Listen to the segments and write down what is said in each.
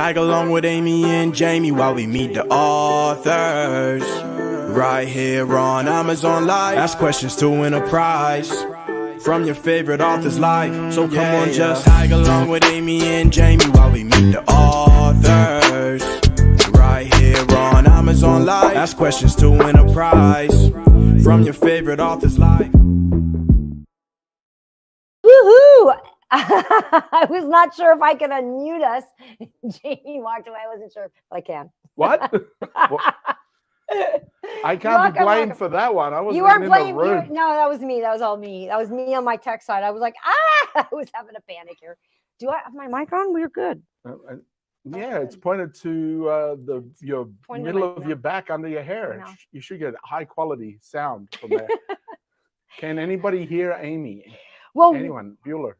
tag along with Amy and Jamie while we meet the authors. Right here on Amazon Live. Ask questions to win a prize from your favorite author's life. So come on, just tag along with Amy and Jamie while we meet the authors. Right here on Amazon Live. Ask questions to win a prize from your favorite author's life. Woohoo! I was not sure if I could unmute us. Jamie walked away. I wasn't sure if I can. What? I can't be blamed for that one. I was You weren't blamed. room. No, that was me. That was all me. That was me on my tech side. I was like, I was having a panic here. Do I have my mic on? We're good. Yeah, it's pointed to your middle of your back under your hair. No. You should get high quality sound from there. Can anybody hear Amy? Well, anyone? Bueller.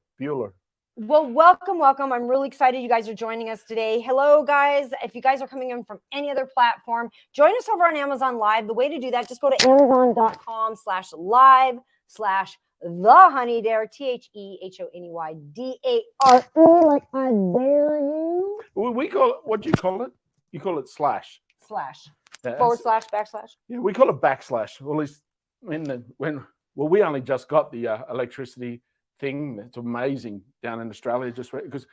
Well, welcome. I'm really excited you guys are joining us today. Hello, guys. If you guys are coming in from any other platform, join us over on Amazon Live. The way to do that, just go to amazon.com/live/TheHoneyDare, TheHoneyDare, like I dare you. We call it, what do you call it? You call it slash. / backslash. Yeah, we call it backslash. Well, at least we only just got the electricity thing. It's amazing down in Australia, just because.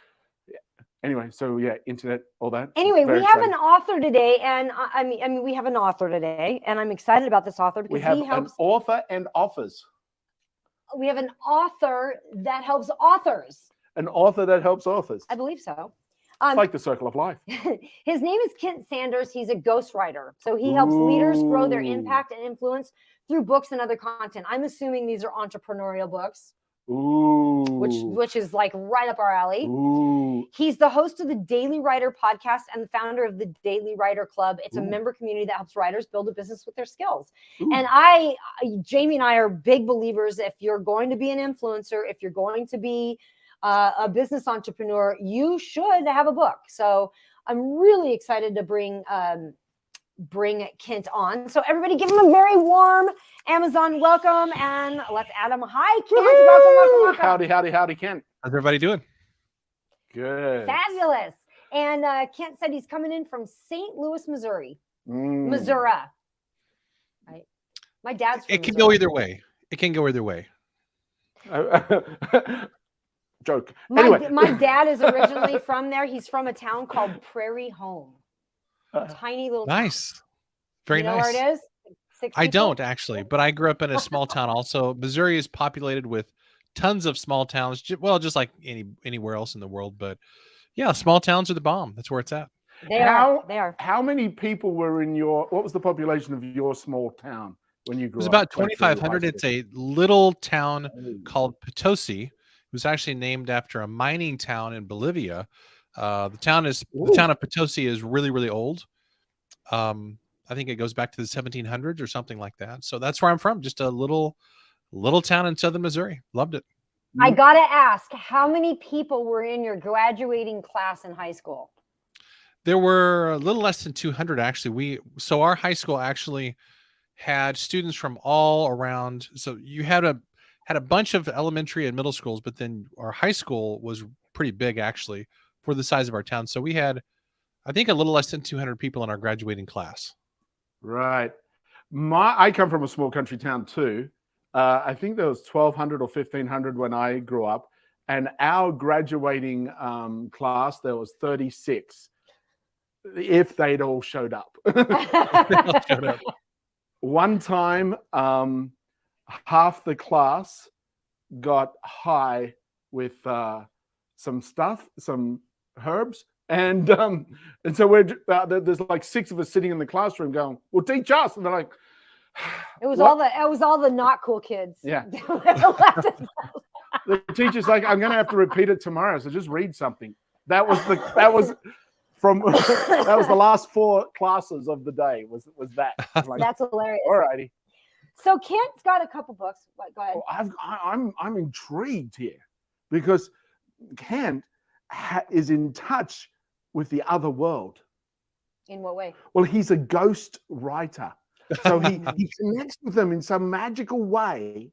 Anyway, so yeah, internet, all that. Anyway, we have an author today, and I mean, we have an author today, and I'm excited about this author because we have he helps. an author and authors. We have an author that helps authors. An author that helps authors. I believe so. It's like the circle of life. His name is Kent Sanders. He's a ghostwriter. So he helps leaders grow their impact and influence through books and other content. I'm assuming these are entrepreneurial books. Ooh. Which is like right up our alley. Ooh. He's the host of the Daily Writer podcast and the founder of the Daily Writer Club. It's a member community that helps writers build a business with their skills. Ooh. And Jamie and I are big believers. If you're going to be an influencer, if you're going to be a business entrepreneur, you should have a book. So I'm really excited to bring Kent on. So everybody give him a very warm Amazon welcome, and let's add him. Hi, Kent. Welcome. Howdy, Kent. How's everybody doing? Good. Fabulous. And Kent said he's coming in from St. Louis, Missouri. Missouri. Right. My dad's from It can Missouri. go either way. It can go either way. Joke. Anyway. My dad is originally from there. He's from a town called Prairie Home. Tiny little town. Nice. Very nice. You know where it is? I don't actually, but I grew up in a small town also. Missouri is populated with tons of small towns. Well, just like anywhere else in the world. But yeah, small towns are the bomb. That's where it's at. They are. How many people were in what was the population of your small town when you grew up? It was about 2,500. It's a little town called Potosi. It was actually named after a mining town in Bolivia. The town of Potosi is really, really old. I think it goes back to the 1700s or something like that. So that's where I'm from. Just a little town in southern Missouri. Loved it. I got to ask, how many people were in your graduating class in high school? There were a little less than 200 actually. So our high school actually had students from all around. So you had a bunch of elementary and middle schools, but then our high school was pretty big actually for the size of our town. So we had, I think, a little less than 200 people in our graduating class. Right. I come from a small country town too. I think there was 1,200 or 1,500 when I grew up, and our graduating class there was 36. If they'd all showed up. One time, half the class got high with some herbs. And so there's like 6 of us sitting in the classroom going, well, teach us. And they're like, it was all the not cool kids. Yeah. The teacher's like, I'm going to have to repeat it tomorrow. So just read something. That was the last 4 classes of the day was that. Like, that's hilarious. All righty. So Kent's got a couple books. Go ahead. I'm intrigued here because Kent is in touch with the other world. In what way? Well, he's a ghost writer. So he connects with them in some magical way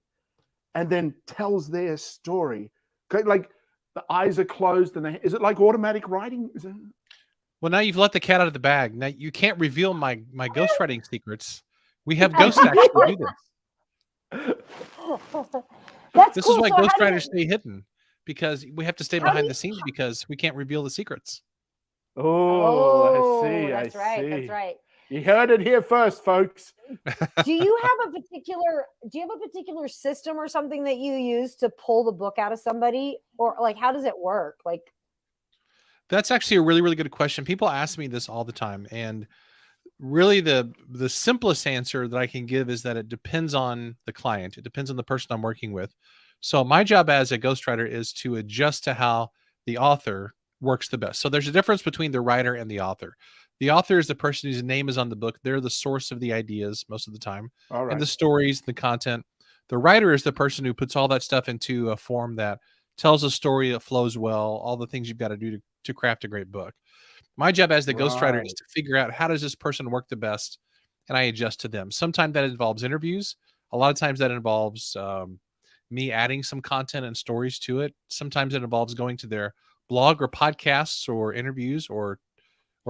and then tells their story. Like the eyes are closed and is it like automatic writing? Is it? Well, now you've let the cat out of the bag. Now you can't reveal my ghostwriting secrets. We have ghosts actually do this. That's This cool. is why So how do ghostwriters you- stay hidden, because we have to stay How do behind you- the scenes because we can't reveal the secrets. Oh, I see. That's right. see. That's right. You heard it here first, folks. Do you have a particular system or something that you use to pull the book out of somebody, or like how does it work? Like, That's actually a really, really good question. People ask me this all the time, and really the simplest answer that I can give is that it depends on the client. It depends on the person I'm working with. So my job as a ghostwriter is to adjust to how the author works the best. So there's a difference between the writer and the author. The author is the person whose name is on the book. They're the source of the ideas most of the time, All and right. the stories, the content. The writer is the person who puts all that stuff into a form that tells a story that flows well, all the things you've got to do to craft a great book. My job as the ghostwriter is Right. to figure out how does this person work the best, and I adjust to them. Sometimes that involves interviews. A lot of times that involves me adding some content and stories to it. Sometimes it involves going to their blog or podcasts or interviews or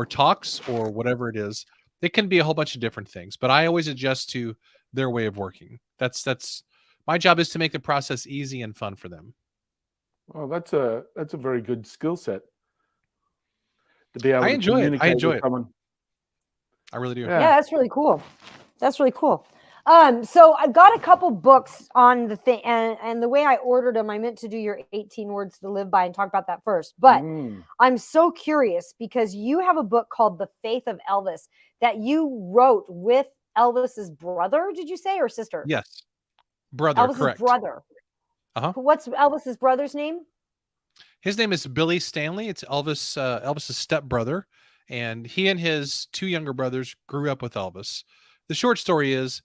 talks or whatever it is. It can be a whole bunch of different things, but I always adjust to their way of working. That's my job is to make the process easy and fun for them. Well, that's a very good skill set to be able I to enjoy it. I communicate enjoy with it. someone. I really do. Yeah. yeah, that's really cool. That's really cool. So I've got a couple books on the thing, and the way I ordered them, I meant to do your 18 words to live by and talk about that first. But Mm. I'm so curious because you have a book called The Faith of Elvis that you wrote with Elvis's brother, did you say, or sister? Yes. Brother, Elvis's correct. brother. Uh-huh. What's Elvis's brother's name? His name is Billy Stanley. It's Elvis's stepbrother, and he and his two younger brothers grew up with Elvis. The short story is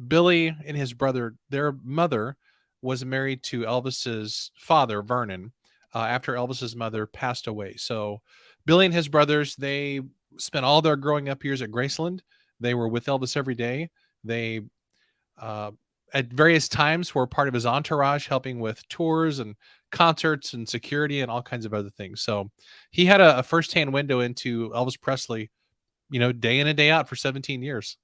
Billy and his brother, their mother was married to Elvis's father, Vernon, after Elvis's mother passed away. So Billy and his brothers, they spent all their growing up years at Graceland. They were with Elvis every day. They at various times were part of his entourage, helping with tours and concerts and security and all kinds of other things. So he had a firsthand window into Elvis Presley, day in and day out for 17 years.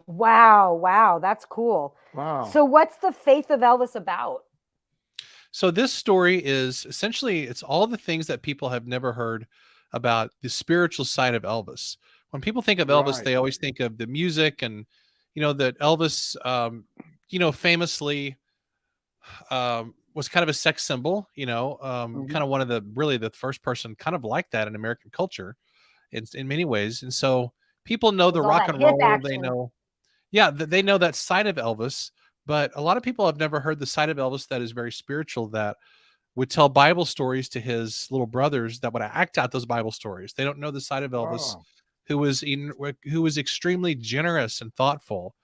Wow, that's cool. Wow. So what's The Faith of Elvis about? So this story is essentially, it's all the things that people have never heard about the spiritual side of Elvis. When people think of Elvis, Right. they always think of the music and, that Elvis, famously was kind of a sex symbol, kind of one of the first person kind of like that in American culture in many ways. And so people know the With all rock that and hip roll, they action. know, they know that side of Elvis, but a lot of people have never heard the side of Elvis that is very spiritual, that would tell Bible stories to his little brothers that would act out those Bible stories. They don't know the side of Elvis Oh. who was extremely generous and thoughtful,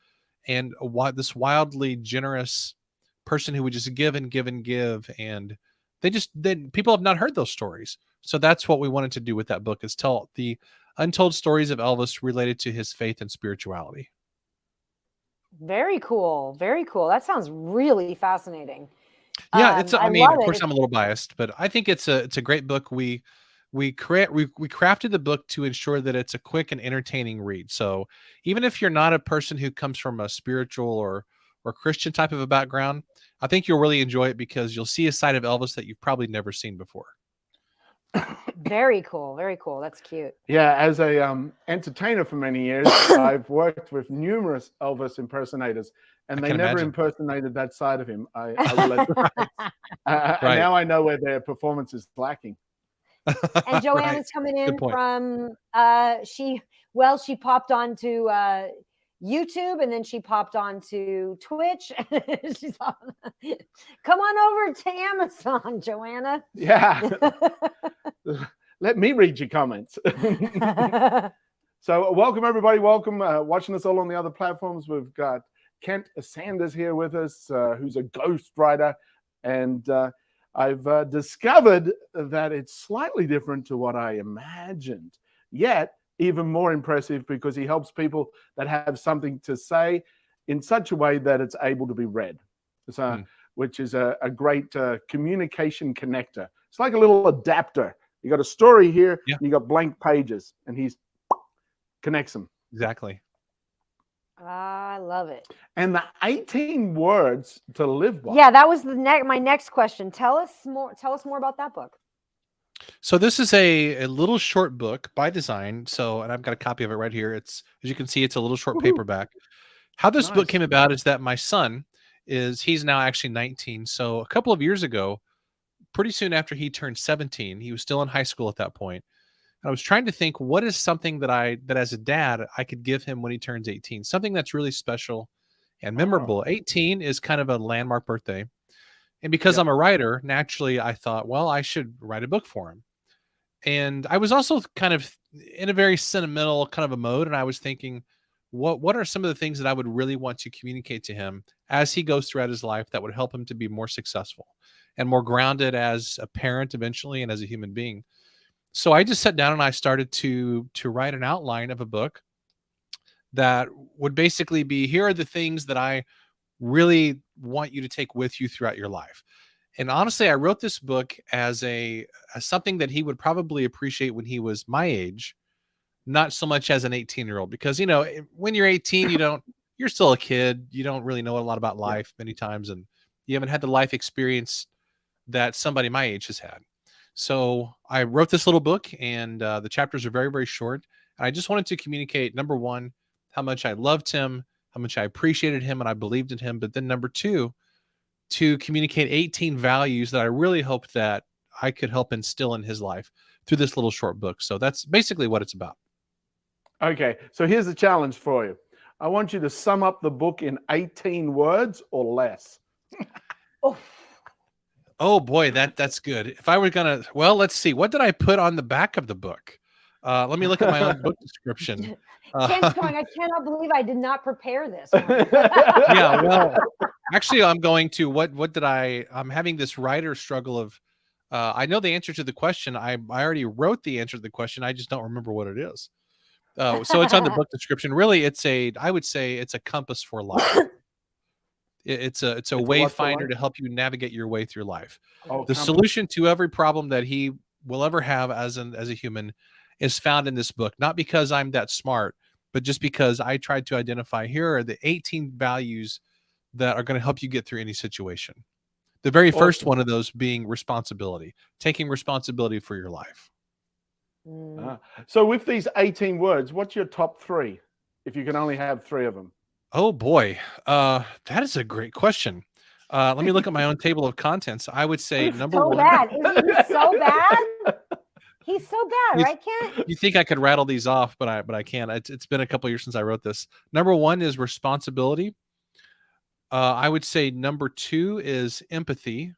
and this wildly generous person who would just give and give and give. And people have not heard those stories. So that's what we wanted to do with that book, is tell the untold stories of Elvis related to his faith and spirituality. Very cool. Very cool. That sounds really fascinating. Yeah, I of love course it. I'm a little biased, but I think it's a great book. We crafted the book to ensure that it's a quick and entertaining read. So even if you're not a person who comes from a spiritual or Christian type of a background, I think you'll really enjoy it because you'll see a side of Elvis that you've probably never seen before. Very cool. Very cool. That's cute. Yeah, as a entertainer for many years, I've worked with numerous Elvis impersonators, and I they can never imagine. impersonated that side of him. I will admit. And Right. now I know where their performance is lacking. And Joanna's Right. coming in Good point. from she popped onto YouTube, and then she popped onto Twitch. She's come on over to Amazon, Joanna. Yeah. Let me read your comments. So welcome, everybody. Welcome. Watching us all on the other platforms. We've got Kent Sanders here with us, who's a ghostwriter. And I've discovered that it's slightly different to what I imagined, yet even more impressive because he helps people that have something to say in such a way that it's able to be read. So, which is a great communication connector. It's like a little adapter You got a story here, Yeah. and you got blank pages, and he connects them. Exactly. I love it. And the 18 words to live by. Yeah, that was my next question. Tell us more about that book. So this is a little short book by design. So, and I've got a copy of it right here. It's, as you can see, it's a little short Woohoo. paperback. How this book Nice. came about is that my son he's now actually 19. So a couple of years ago, pretty soon after he turned 17, he was still in high school at that point. I was trying to think, what is something that as a dad I could give him when he turns 18, something that's really special and memorable. 18 is kind of a landmark birthday. And because Yep. I'm a writer, naturally I thought, well, I should write a book for him. And I was also kind of in a very sentimental kind of a mode. And I was thinking, what are some of the things that I would really want to communicate to him as he goes throughout his life that would help him to be more successful and more grounded as a parent eventually and as a human being. So I just sat down and I started to write an outline of a book that would basically be, here are the things that I really want you to take with you throughout your life. And honestly, I wrote this book as something that he would probably appreciate when he was my age, not so much as an 18-year-old, because, when you're 18, you're still a kid. You don't really know a lot about life many times, and you haven't had the life experience that somebody my age has had. So I wrote this little book, and the chapters are very, very short. And I just wanted to communicate, number one, how much I loved him, how much I appreciated him, and I believed in him. But then number two, to communicate 18 values that I really hoped that I could help instill in his life through this little short book. So that's basically what it's about. Okay, so here's the challenge for you. I want you to sum up the book in 18 words or less. Oh boy, that's good. If I were gonna, well, let's see. What did I put on the back of the book? Let me look at my own book description. Ken's going, I cannot believe I did not prepare this. Yeah, well, actually, I'm going to. What did I'm having this writer struggle of. I know the answer to the question. I already wrote the answer to the question. I just don't remember what it is. So it's on the book description. Really, I would say it's a compass for life. It's a wayfinder to help you navigate your way through life. The solution to every problem that he will ever have as a human is found in this book. Not because I'm that smart, but just because I tried to identify, here are the 18 values that are going to help you get through any situation. The very first one of those being responsibility, taking responsibility for your life. So with these 18 words, what's your top three, if you can only have three of them? Oh boy, that is a great question. Let me look at my own table of contents. I would say number one. Bad. Isn't he so bad? He's so bad, right, Ken? You think I could rattle these off, but I can't. It's been a couple years since I wrote this. Number one is responsibility. I would say number two is empathy,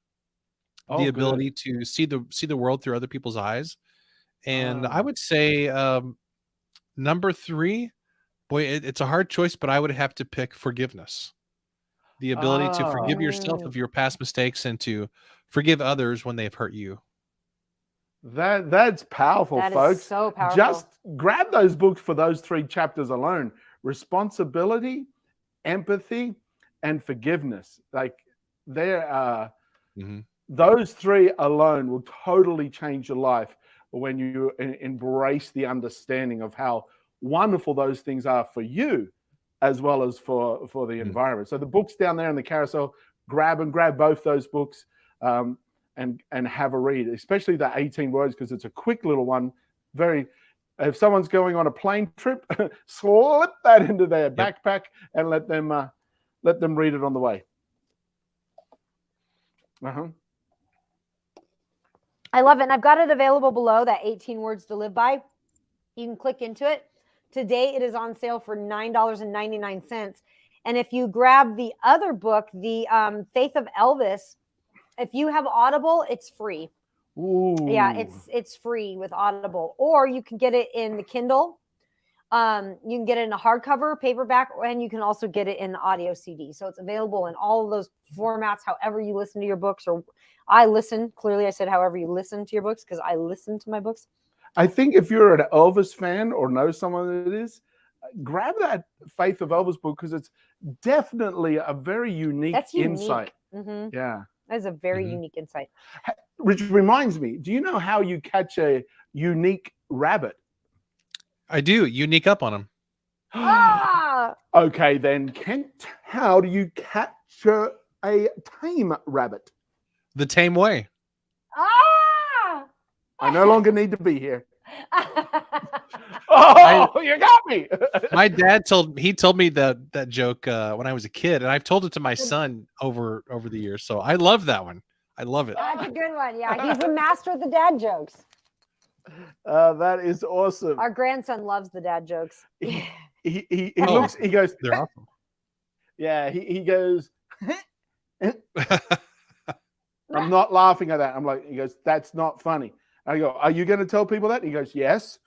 the ability to see the world through other people's eyes. And I would say number three, boy, it's a hard choice, but I would have to pick forgiveness. The ability to forgive yourself of your past mistakes and to forgive others when they've hurt you. That's powerful, folks. Is so powerful. Just grab those books for those three chapters alone. Responsibility, empathy, and forgiveness. Like those three alone will totally change your life when you embrace the understanding of how wonderful those things are for you, as well as for the environment. So the book's down there in the carousel. Grab both those books and have a read, especially the 18 words, because it's a quick little one. If someone's going on a plane trip, slip that into their backpack and let them read it on the way. I love it. And I've got it available below, that 18 words to live by. You can click into it. Today it is on sale for $9.99. And if you grab the other book, the Faith of Elvis, if you have Audible, it's free. Ooh. Yeah, it's free with Audible. Or you can get it in the Kindle. You can get it in a hardcover, paperback, and you can also get it in the audio CD. So it's available in all of those formats, however you listen to your books. Or I listen. Clearly, I said however you listen to your books, because I listen to my books. I think if you're an Elvis fan or know someone that is, grab that Faith of Elvis book, because it's definitely a very unique insight. Mm-hmm. Yeah. That is a very unique insight. which reminds me, do you know how you catch a unique rabbit? I do. You sneak up on them. Ah! Okay, then, Kent, how do you capture a tame rabbit? The tame way. Ah! I no longer need to be here. Oh, you got me. My dad told me that joke when I was a kid, and I've told it to my son over the years. So I love that one. I love it. That's a good one. Yeah, he's the master of the dad jokes. That is awesome. Our grandson loves the dad jokes. He looks, he goes, They're awesome. yeah, he goes, I'm not laughing at that. I'm like, he goes, that's not funny. I go, are you going to tell people that? He goes, yes.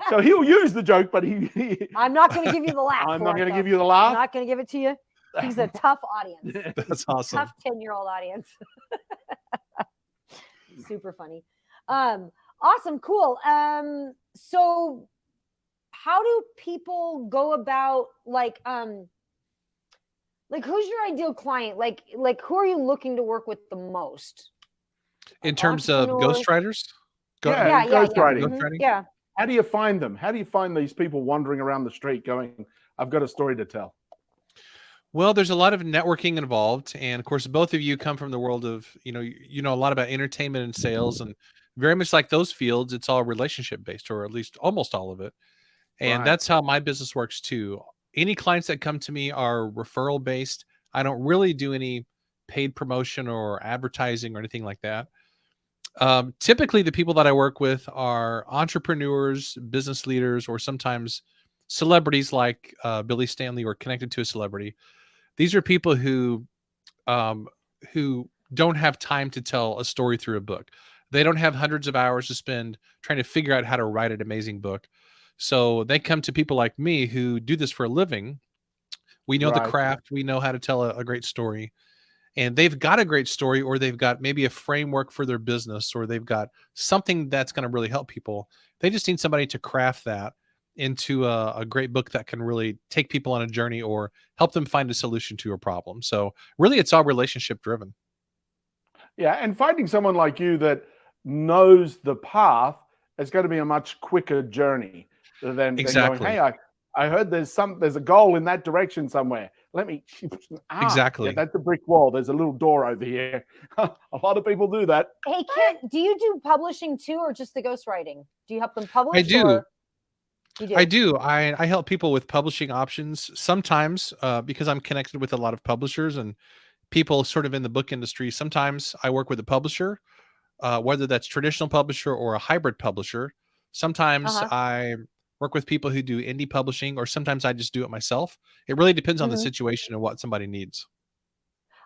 So he'll use the joke, but I'm not going to give you the laugh. I'm for not it, going to though. give you the I'm laugh. not going to give it to you. He's a tough audience. That's awesome. Tough 10-year-old audience. Super funny. Awesome, cool. So how do people go about like who's your ideal client? Like who are you looking to work with the most? In terms of Entrepreneurs? ghostwriters? Yeah, ghostwriting. Mhm, yeah. How do you find them? How do you find these people wandering around the street going, I've got a story to tell? Well, there's a lot of networking involved, and of course, both of you come from the world of you know a lot about entertainment and sales, and very much like those fields, it's all relationship based, or at least almost all of it. And Right. that's how my business works too. Any clients that come to me are referral based. I don't really do any paid promotion or advertising or anything like that. Typically, the people that I work with are entrepreneurs, business leaders, or sometimes celebrities like Billy Stanley or connected to a celebrity. These are people who don't have time to tell a story through a book. They don't have hundreds of hours to spend trying to figure out how to write an amazing book. So they come to people like me who do this for a living. We know the Right. craft. We know how to tell a great story. And they've got a great story, or they've got maybe a framework for their business, or they've got something that's going to really help people. They just need somebody to craft that into a great book that can really take people on a journey or help them find a solution to a problem. So really, it's all relationship driven. Yeah, and finding someone like you that knows the path is going to be a much quicker journey than Exactly. going, hey, I heard there's a goal in that direction somewhere. Let me Exactly. Yeah, that's a brick wall. There's a little door over here. A lot of people do that. Hey, Kent, do you do publishing too, or just the ghostwriting? Do you help them publish? I do. Or... You do. I do. I help people with publishing options sometimes because I'm connected with a lot of publishers and people sort of in the book industry. Sometimes I work with a publisher, whether that's traditional publisher or a hybrid publisher. Sometimes I work with people who do indie publishing, or sometimes I just do it myself. It really depends on the situation and what somebody needs.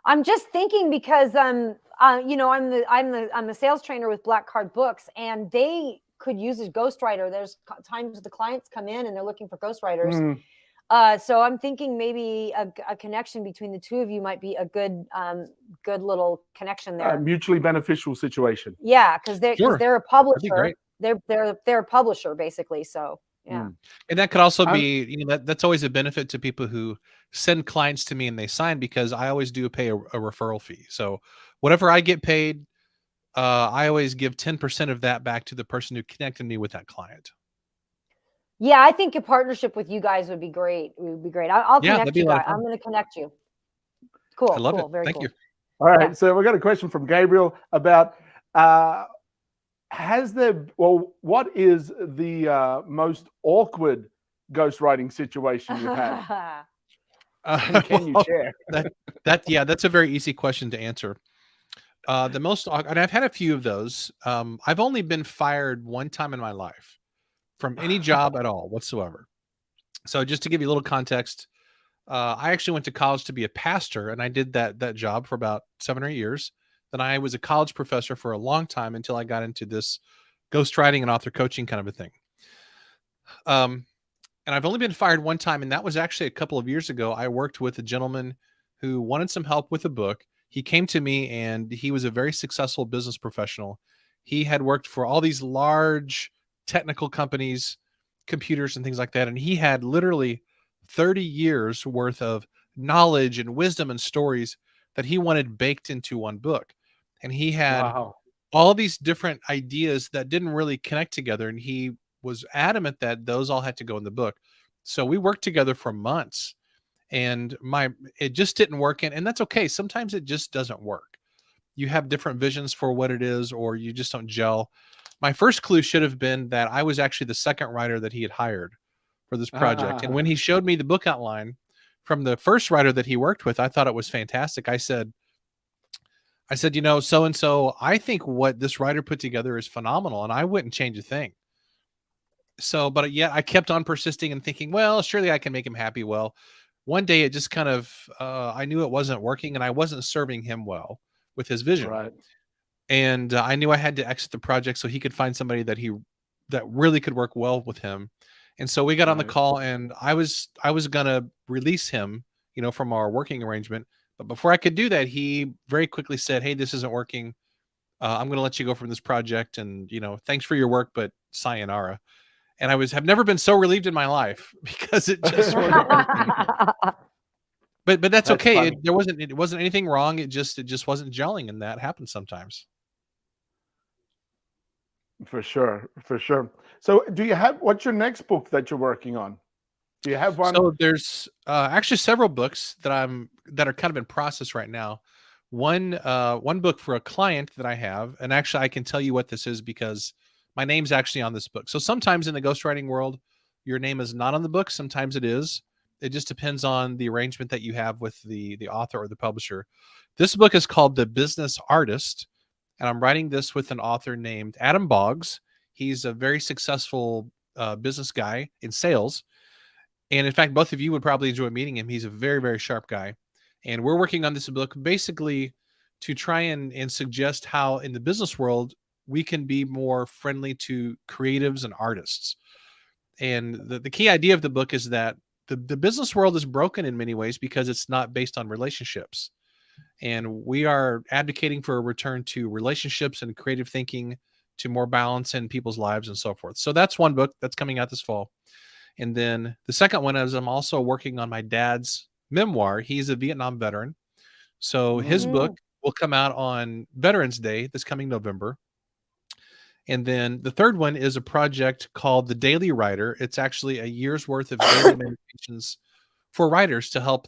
I'm just thinking because I'm the sales trainer with Black Card Books, and they could use a ghostwriter. There's times the clients come in and they're looking for ghostwriters. So I'm thinking maybe a connection between the two of you might be a good little connection there. Mutually beneficial situation. Yeah, because they're a publisher. They're a publisher basically. So yeah. And that could also be, that's always a benefit to people who send clients to me and they sign, because I always do pay a referral fee. So whatever I get paid, I always give 10% of that back to the person who connected me with that client. Yeah, I think a partnership with you guys would be great. It would be great. I'll connect you guys. I'm going to connect you. Cool. I love it. Very Thank cool. you. All right. Yeah. So we've got a question from Gabriel about what is the most awkward ghostwriting situation you've had? Can you share? That's a very easy question to answer. The most, and I've had a few of those. I've only been fired one time in my life from any job at all whatsoever. So just to give you a little context, I actually went to college to be a pastor, and I did that job for about 7 or 8 years. Then I was a college professor for a long time until I got into this ghostwriting and author coaching kind of a thing. And I've only been fired one time, and that was actually a couple of years ago. I worked with a gentleman who wanted some help with a book. He came to me, and he was a very successful business professional. He had worked for all these large technical companies, computers and things like that. And he had literally 30 years worth of knowledge and wisdom and stories that he wanted baked into one book. and he had Wow. all these different ideas that didn't really connect together, and he was adamant that those all had to go in the book. So we worked together for months, and it just didn't work, and that's okay. Sometimes it just doesn't work. You have different visions for what it is, or you just don't gel. My first clue should have been that I was actually the second writer that he had hired for this project. And when he showed me the book outline from the first writer that he worked with, I thought it was fantastic. I said, so and so, I think what this writer put together is phenomenal, and I wouldn't change a thing. So, but yet I kept on persisting and thinking, well, surely I can make him happy. Well, one day it just kind of, I knew it wasn't working, and I wasn't serving him well with his vision. Right. And I knew I had to exit the project so he could find somebody that really could work well with him. And so we got on the call, and I was gonna release him, from our working arrangement. But before I could do that, he very quickly said, "Hey, this isn't working. I'm going to let you go from this project, and thanks for your work, but sayonara." And have never been so relieved in my life, because it just wasn't working. But that's okay. It wasn't anything wrong. It just wasn't gelling, and that happens sometimes. For sure. So what's your next book that you're working on? Do you have one? So there's actually several books that are kind of in process right now. One book for a client that I have, and actually I can tell you what this is because my name's actually on this book. So sometimes in the ghostwriting world, your name is not on the book. Sometimes it is. It just depends on the arrangement that you have with the author or the publisher. This book is called The Business Artist, and I'm writing this with an author named Adam Boggs. He's a very successful business guy in sales. And in fact, both of you would probably enjoy meeting him. He's a very, very sharp guy. And we're working on this book basically to try and suggest how in the business world, we can be more friendly to creatives and artists. And the key idea of the book is that the business world is broken in many ways because it's not based on relationships. And we are advocating for a return to relationships and creative thinking, to more balance in people's lives and so forth. So that's one book that's coming out this fall. And then the second one is I'm also working on my dad's memoir. He's a Vietnam veteran. So his book will come out on Veterans Day this coming November. And then the third one is a project called The Daily Writer. It's actually a year's worth of daily meditations for writers to help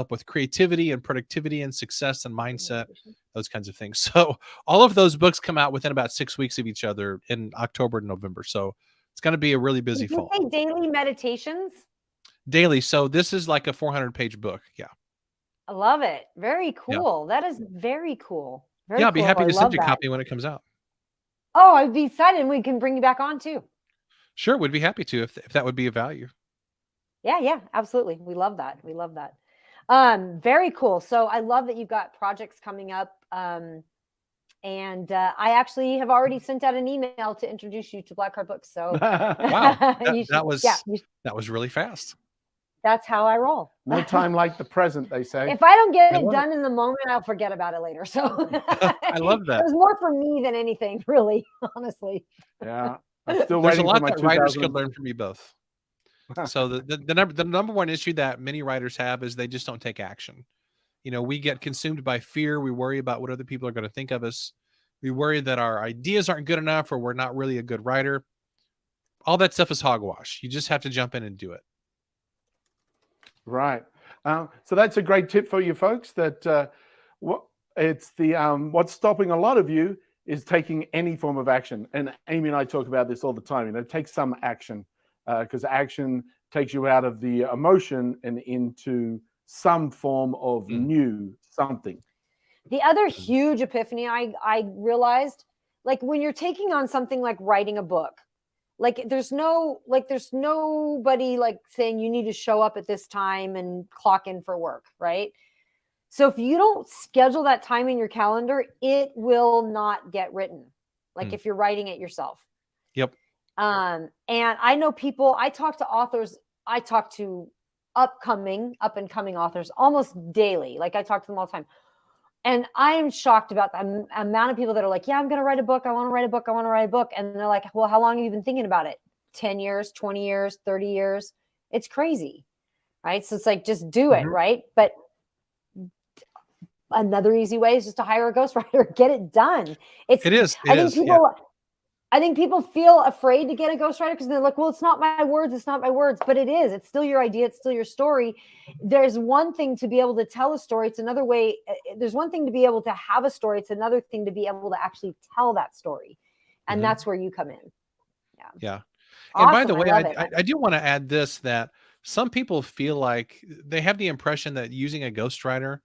with creativity and productivity and success and mindset, those kinds of things. So all of those books come out within about 6 weeks of each other in October and November. So it's going to be a really busy fall. Did you say daily meditations? Daily. So this is like a 400-page book. Yeah. I love it. Very cool. Yeah. That is very cool. Very I'll be cool. happy to send you a copy when it comes out. Oh, I'd be excited. We can bring you back on too. Sure. We'd be happy to if that would be of value. Yeah, absolutely. We love that. Very cool. So I love that you've got projects coming up. And I actually have already sent out an email to introduce you to Black Card Books. So wow, that was really fast. That's how I roll. No time like the present, they say. If I don't get it done in the moment, I'll forget about it later. So I love that. It was more for me than anything, really, honestly. Yeah, I'm still There's a waiting lot for my that writers could learn from you both. So the number one issue that many writers have is they just don't take action. We get consumed by fear. We worry about what other people are going to think of us. We worry that our ideas aren't good enough or we're not really a good writer. All that stuff is hogwash. You just have to jump in and do it. Right. So that's a great tip for you folks, that what's stopping a lot of you is taking any form of action. And Amy and I talk about this all the time. Take some action, because action takes you out of the emotion and into some form of new something. The other huge epiphany I realized, like when you're taking on something like writing a book, there's nobody like saying you need to show up at this time and clock in for work, right? So if you don't schedule that time in your calendar, it will not get written. If you're writing it yourself. Yep. And I know people, I talk to authors, I talk to up and coming authors almost daily. I talk to them all the time. And I am shocked about the amount of people that are like, yeah, I'm going to write a book. I want to write a book. And they're like, well, how long have you been thinking about it? 10 years, 20 years, 30 years. It's crazy. Right. So it's just do it. Right. But another easy way is just to hire a ghostwriter. Get it done. It is. It I think is. Yeah. people. I think people feel afraid to get a ghostwriter because they're like, well, it's not my words. It's not my words, but it is. It's still your idea. It's still your story. There's one thing to be able to tell a story. It's another way. There's one thing to be able to have a story. It's another thing to be able to actually tell that story. And that's where you come in. Yeah. Awesome. And by the way, love it. I do want to add this, that some people feel like they have the impression that using a ghostwriter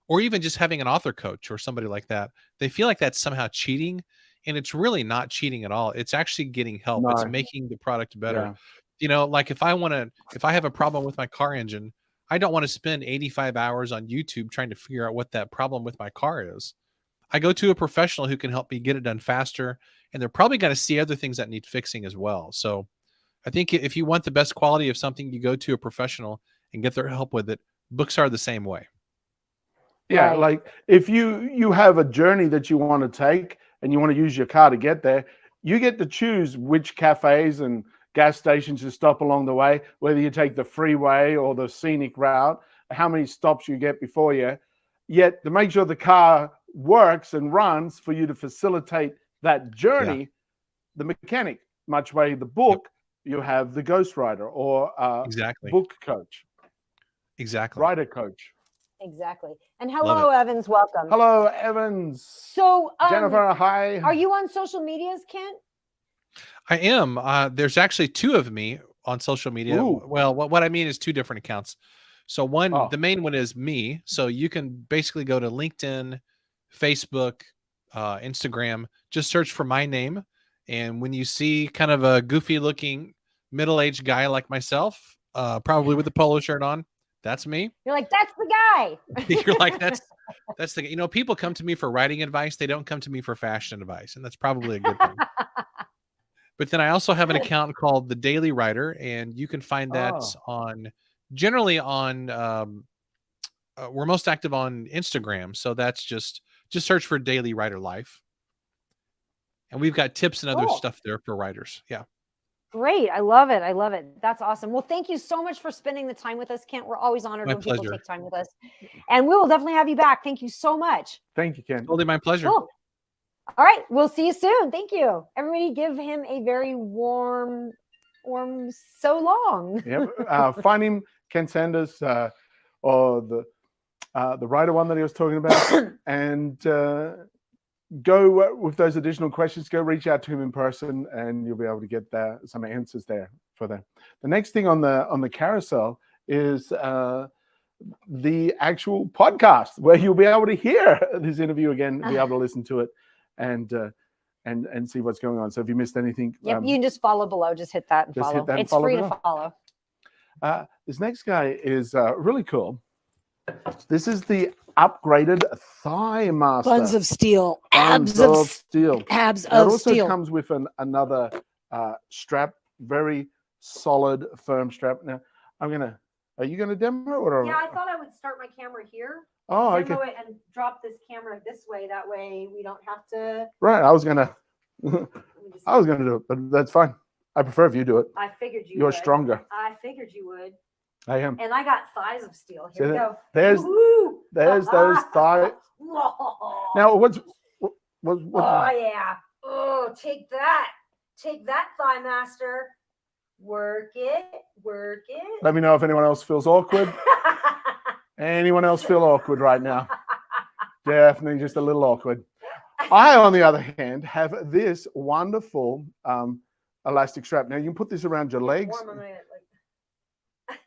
or even just having an author coach or somebody like that, they feel like that's somehow cheating. And it's really not cheating at all. It's actually getting help. It's No. making the product better. Yeah. You know, like if I have a problem with my car engine, I don't want to spend 85 hours on YouTube trying to figure out what that problem with my car is. I go to a professional who can help me get it done faster, and they're probably going to see other things that need fixing as well. So I think if you want the best quality of something, you go to a professional and get their help with it. Books are the same way. Yeah, Right. like if you have a journey that you want to take and you want to use your car to get there, you get to choose which cafes and gas stations you stop along the way, whether you take the freeway or the scenic route, how many stops you get before you. Yet to make sure the car works and runs for you to facilitate that journey, the mechanic, much way the book, you have the ghostwriter or Exactly. book coach, Exactly. writer coach. Exactly. And hello, Evans. Welcome. Hello, Evans. So, Jennifer, hi. are you on social medias, Kent? I am. There's actually two of me on social media. Ooh. Well, what I mean is two different accounts. So one, Oh. the main one is me. So you can basically go to LinkedIn, Facebook, Instagram, just search for my name. And when you see kind of a goofy looking middle-aged guy like myself, probably with a polo shirt on, that's me. You're like, that's the guy. You're like, that's the, you know, people come to me for writing advice. They don't come to me for fashion advice. And that's probably a good thing. But then I also have an account called The Daily Writer, and you can find that generally on, we're most active on Instagram. So that's just search for Daily Writer Life. And we've got tips and other stuff there for writers. Yeah. Great. I love it. I love it. That's awesome. Well, thank you so much for spending the time with us, Kent. We're always honored My when people pleasure. take time with us. And we will definitely have you back. Thank you so much. Thank you, Ken. Totally my pleasure. Cool. All right. We'll see you soon. Thank you. Everybody give him a very warm so long. Yep. Find him, Ken Sanders, or the writer one that he was talking about, and go with those additional questions. Go reach out to him in person, and you'll be able to get some answers there for them. The next thing on the carousel is the actual podcast, where you'll be able to hear this interview again, be able to listen to it, and see what's going on. So if you missed anything, Yep, you can just follow below. Just hit that and just follow. hit that and It's follow free below. to follow. This next guy is really cool. This is the upgraded Thigh Master. Buns of steel. Buns Abs of steel. Abs It of also steel. comes with another strap, very solid, firm strap. Now, are you gonna demo it or? Yeah, I thought I would start my camera here. Oh, okay. Demo it and drop this camera this way. That way we don't have to. Right, I was gonna Let me just- do it, but that's fine. I prefer if you do it. I figured you You're would. stronger. I figured you would. I am. And I got thighs of steel. Here See we that? go. There's Woo-hoo! those thigh. Whoa. Now, what's Oh yeah. Oh, take that. Take that, Thigh Master. Work it. Work it. Let me know if anyone else feels awkward. Anyone else feel awkward right now? Definitely just a little awkward. I, on the other hand, have this wonderful elastic strap. Now, you can put this around your legs, Warm, I'm gonna, like,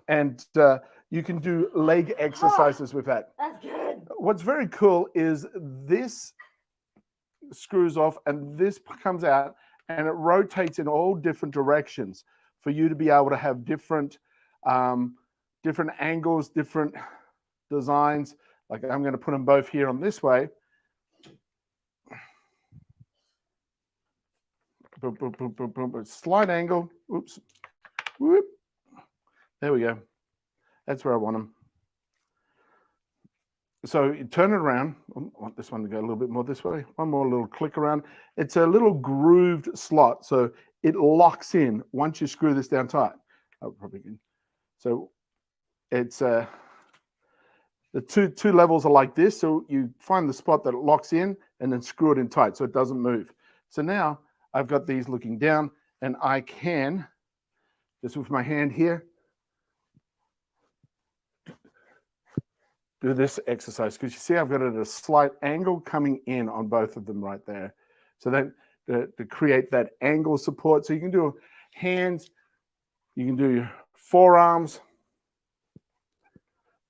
and you can do leg exercises with that. that's good. What's very cool is this screws off and this comes out, and it rotates in all different directions for you to be able to have different angles, different designs. Like I'm going to put them both here on this way. Boom, boom, boom, boom, boom, boom. Slight angle. Oops. Whoop. There we go. That's where I want them. So you turn it around. I want this one to go a little bit more this way. One more little click around. It's a little grooved slot, so it locks in once you screw this down tight. Oh, probably can. So it's The two levels are like this. So you find the spot that it locks in and then screw it in tight so it doesn't move. So now I've got these looking down, and I can, just with my hand here, do this exercise, because you see I've got it at a slight angle coming in on both of them right there. So then to create that angle support. So you can do hands, you can do your forearms.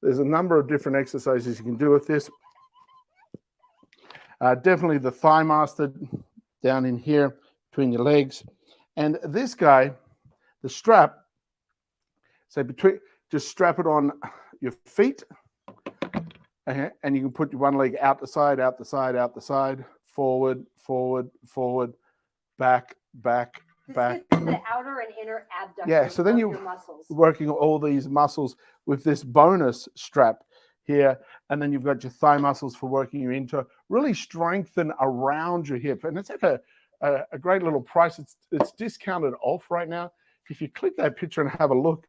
There's a number of different exercises you can do with this. Definitely the thigh master down in here between your legs. And this guy, the strap, so just strap it on your feet, and you can put one leg out the side, out the side, out the side, forward, forward, forward, back, back, back. This is the outer and inner abductors. Yeah, so then your muscles. Working all these muscles with this bonus strap here, and then you've got your thigh muscles for working your into really strengthen around your hip. And it's at a great little price. It's discounted off right now. If you click that picture and have a look,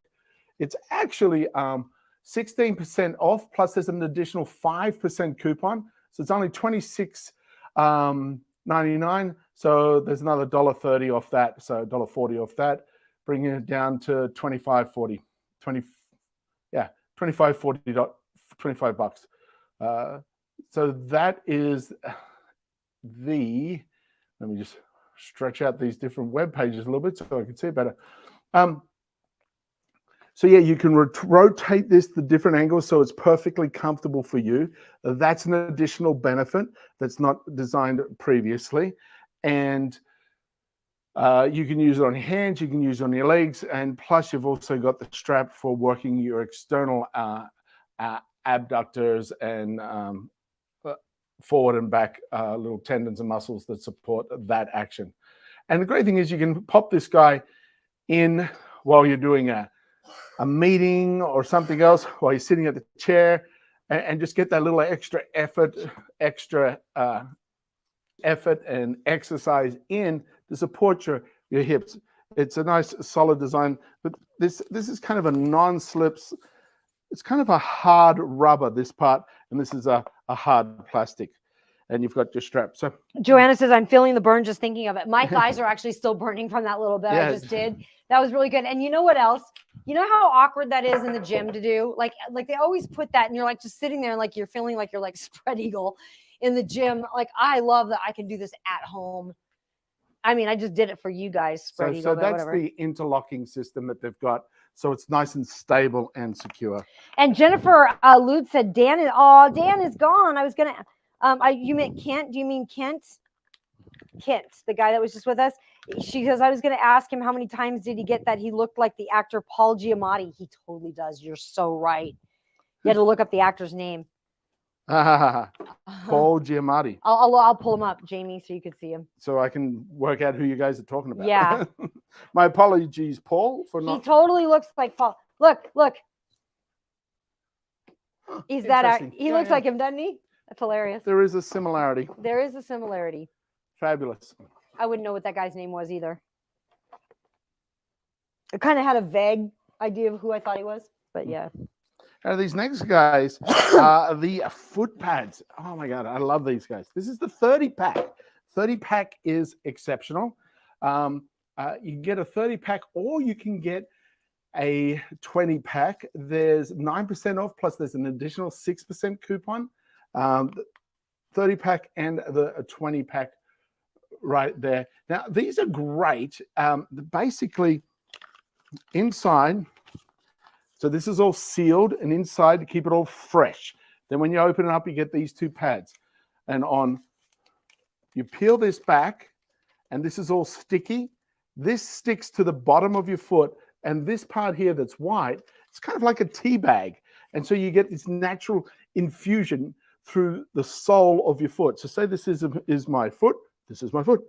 it's actually 16% off, plus there's an additional 5% coupon. So it's only $26.99. So there's another $1.30 off that. So $1.40 off that, bringing it down to $25.40. $25 bucks. So that is the, let me just stretch out these different web pages a little bit so I can see it better. So yeah, you can rotate this to different angles so it's perfectly comfortable for you. That's an additional benefit that's not designed previously. And you can use it on your hands, you can use it on your legs, and plus you've also got the strap for working your external abductors and forward and back little tendons and muscles that support that action. And the great thing is you can pop this guy in while you're doing a meeting or something else, while you're sitting at the chair, and just get that little extra effort and exercise in to support your hips. It's a nice solid design, but this is kind of a non-slips. It's kind of a hard rubber, this part, and this is a hard plastic. And you've got your strap. So Joanna says, I'm feeling the burn just thinking of it. My thighs are actually still burning from that little bit I just did. That was really good. And you know what else? You know how awkward that is in the gym to do? Like they always put that, and you're like just sitting there and like you're feeling like you're like spread eagle in the gym. Like I love that I can do this at home. I mean, I just did it for you guys, spread eagle. So that's the interlocking system that they've got. So it's nice and stable and secure. And Jennifer Lute said, Dan is gone. I was going to, you meant Kent? Do you mean Kent? Kent, the guy that was just with us. She says, I was going to ask him how many times did he get that he looked like the actor Paul Giamatti. He totally does. You're so right. You had to look up the actor's name. Paul Giamatti. I'll pull him up, Jamie, so you can see him. So I can work out who you guys are talking about. Yeah. My apologies, Paul, for not. He totally looks like Paul. Look. He's that. He looks like him, doesn't he? That's hilarious. There is a similarity. There is a similarity. Fabulous. I wouldn't know what that guy's name was either. I kind of had a vague idea of who I thought he was, but yeah. Now these next guys are the foot pads. Oh my God, I love these guys. This is the 30 pack. 30 pack is exceptional. You can get a 30 pack or you can get a 20 pack. There's 9% off, plus there's an additional 6% coupon. 30 pack and the 20 pack right there. Now, these are great. Basically, inside, so this is all sealed, and inside to keep it all fresh. Then when you open it up, you get these two pads. And you peel this back, and this is all sticky. This sticks to the bottom of your foot, and this part here that's white, it's kind of like a tea bag. And so you get this natural infusion through the sole of your foot. So say this is my foot, this is my foot.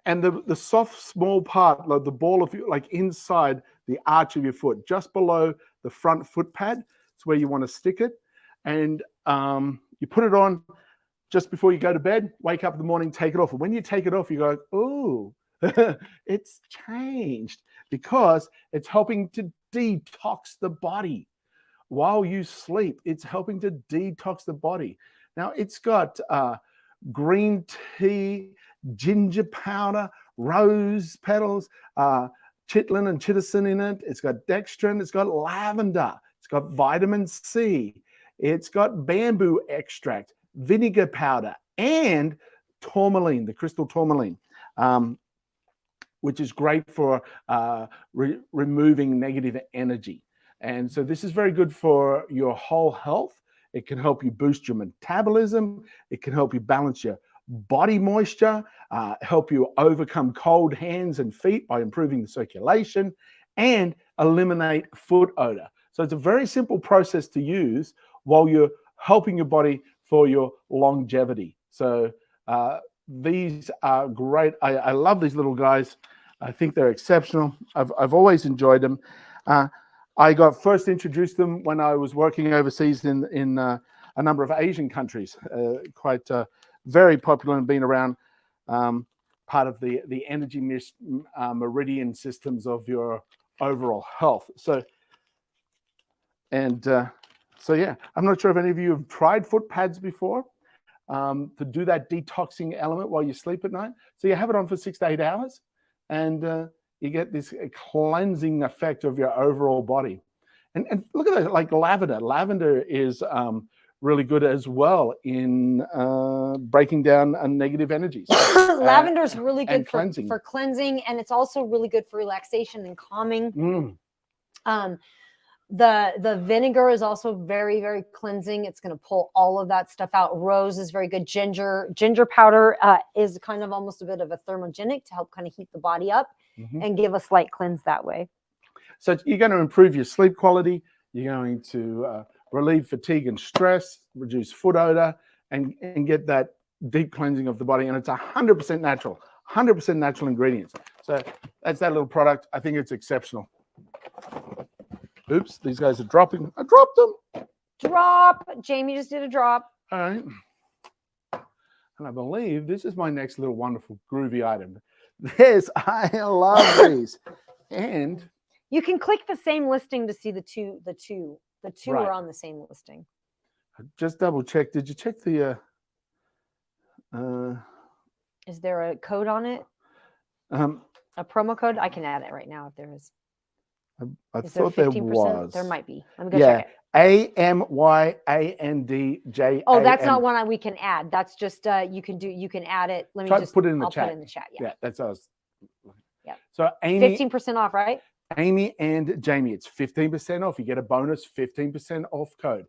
And the soft, small part, like the ball of you, like inside the arch of your foot, just below the front foot pad, it's where you want to stick it. And you put it on just before you go to bed, wake up in the morning, take it off. And when you take it off, you go, oh, it's changed, because it's helping to detox the body while you sleep. It's helping to detox the body. Now, it's got green tea, ginger powder, rose petals, chitlin and chitosan in it. It's got dextrin. It's got lavender. It's got vitamin C. It's got bamboo extract, vinegar powder, and tourmaline, the crystal tourmaline, which is great for removing negative energy. And so this is very good for your whole health. It can help you boost your metabolism. It can help you balance your body moisture, help you overcome cold hands and feet by improving the circulation, and eliminate foot odor. So it's a very simple process to use while you're helping your body for your longevity. So these are great. I love these little guys. I think they're exceptional. I've always enjoyed them. I got first introduced them when I was working overseas in a number of Asian countries, quite very popular and been around, part of the energy meridian systems of your overall health. So yeah, I'm not sure if any of you have tried foot pads before to do that detoxing element while you sleep at night. So you have it on for 6 to 8 hours, and you get this cleansing effect of your overall body. And look at that, like lavender. Lavender is really good as well in breaking down negative energies. Lavender is really good cleansing. for cleansing, and it's also really good for relaxation and calming. The vinegar is also very, very cleansing. It's going to pull all of that stuff out. Rose is very good. Ginger powder is kind of almost a bit of a thermogenic to help kind of heat the body up and give a slight cleanse that way. So you're going to improve your sleep quality. You're going to relieve fatigue and stress, reduce foot odor, and get that deep cleansing of the body. And it's 100% natural, 100% natural ingredients. So that's that little product. I think it's exceptional. Oops, these guys are dropping. I dropped them. Drop. Jamie just did a drop. All right. And I believe this is my next little wonderful groovy item. This, I love these. And you can click the same listing to see the two Right. are on the same listing. Just double check. Did you check the Is there a code on it? A promo code? I can add it right now if there is. I Is there thought there 15%? was. There might be. Let me go check it. AMYANDJ. Oh, that's not one we can add. That's just you can add it. Let me Try to just put it in the I'll chat. put it in the chat. Yeah. Yeah, that's what I was. Yeah. So Amy, 15% off, right? Amy and Jamie, it's 15% off. You get a bonus 15% off code.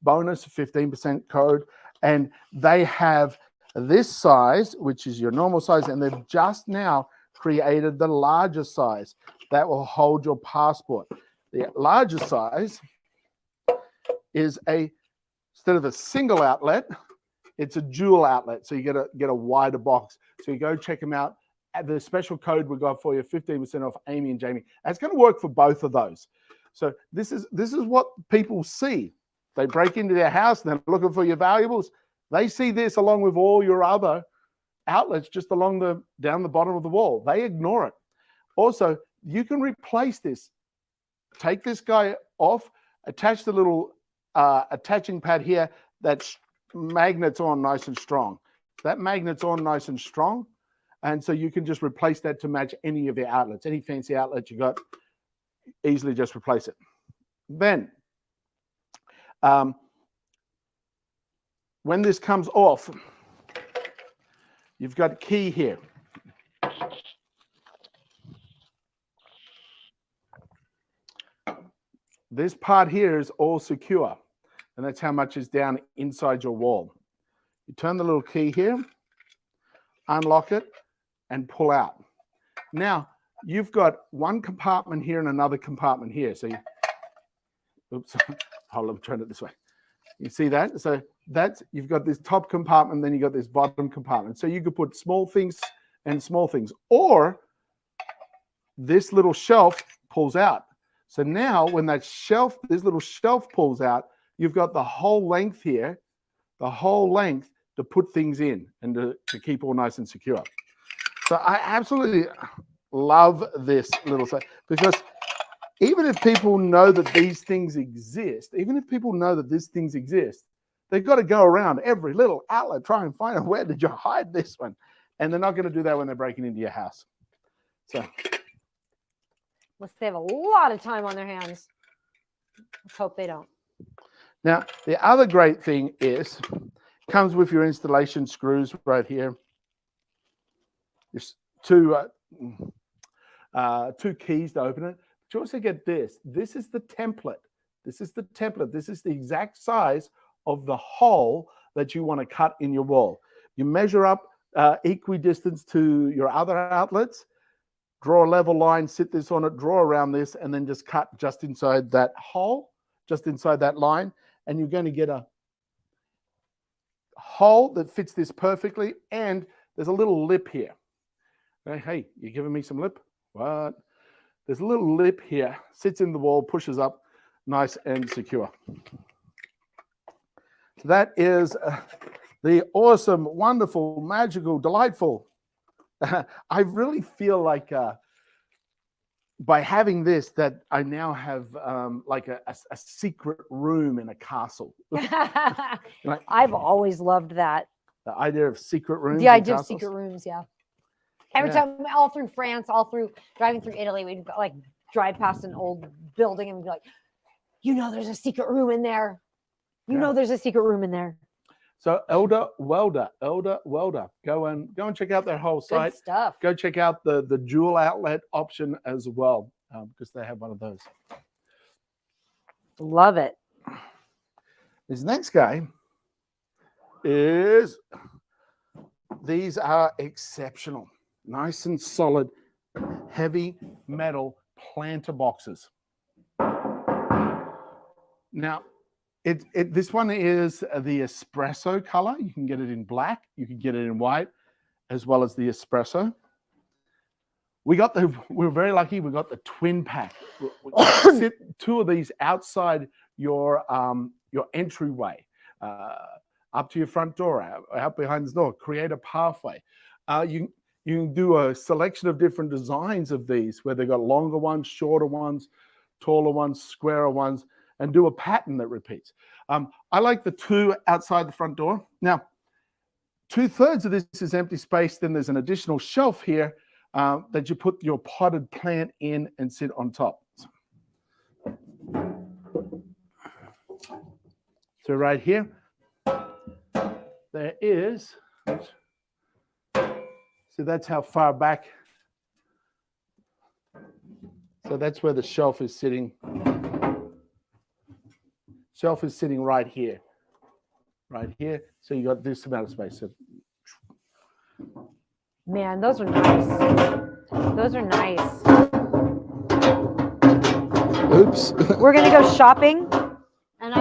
Bonus 15% code. And they have this size, which is your normal size, and they've just now created the larger size that will hold your passport. The larger size is instead of a single outlet, it's a dual outlet. So you get a wider box. So you go check them out. The special code we got for you, 15% off Amy and Jamie. That's going to work for both of those. So this is what people see. They break into their house and they're looking for your valuables. They see this along with all your other outlets just down the bottom of the wall. They ignore it. Also, you can replace this. Take this guy off, attach the little attaching pad here that magnets on nice and strong. That magnet's on nice and strong. And so you can just replace that to match any of your outlets. Any fancy outlet you got, easily just replace it. Then, when this comes off, you've got a key here. This part here is all secure, and that's how much is down inside your wall. You turn the little key here, unlock it, and pull out. Now, you've got one compartment here and another compartment here. So oops, hold on, turn it this way. You see that? So you've got this top compartment, then you got this bottom compartment. So you could put small things and small things, or this little shelf pulls out. So now when this little shelf pulls out, you've got the whole length here, the whole length to put things in and to keep all nice and secure. So I absolutely love this little set because even if people know that these things exist, even if people know that these things exist, they've got to go around every little outlet, try and find out where did you hide this one. And they're not going to do that when they're breaking into your house. So Let's save a lot of time on their hands. Let's hope they don't. now, the other great thing is, comes with your installation screws right here. There's two keys to open it. But you also get this. This is the template. This is the template. This is the exact size of the hole that you want to cut in your wall. You measure up equidistance to your other outlets, draw a level line, sit this on it, draw around this, and then just cut just inside that hole, just inside that line, and you're going to get a hole that fits this perfectly, and there's a little lip here. Hey, you're giving me some lip? What? There's a little lip here, sits in the wall, pushes up, nice and secure. So that is the awesome, wonderful, magical, delightful. I really feel like by having this that I now have like a secret room in a castle. Like, I've always loved that. the idea of secret rooms. The in idea of castles. secret rooms, yeah. Every Yeah. time, all through France, driving through Italy, we'd like drive past an old building and be like, there's a secret room in there. There's a secret room in there. So Elder Welder, go and check out their whole Good site. stuff. Go check out the dual outlet option as well, because they have one of those. Love it. This next guy is, these are exceptional, nice and solid, heavy metal planter boxes. Now, this one is the espresso color. You can get it in black, you can get it in white, as well as the espresso. We were very lucky. We got the twin pack. Sit two of these outside your entryway, up to your front door, out behind the door. Create a pathway. You can do a selection of different designs of these, where they've got longer ones, shorter ones, taller ones, squarer ones, and do a pattern that repeats. I like the two outside the front door. Now, 2/3 of this is empty space. Then there's an additional shelf here that you put your potted plant in and sit on top. So right here, there is, so that's how far back. So that's where the shelf is sitting. Shelf is sitting right here. So you got this amount of space. So, Man, those are nice. Those are nice. oops. We're gonna go shopping, and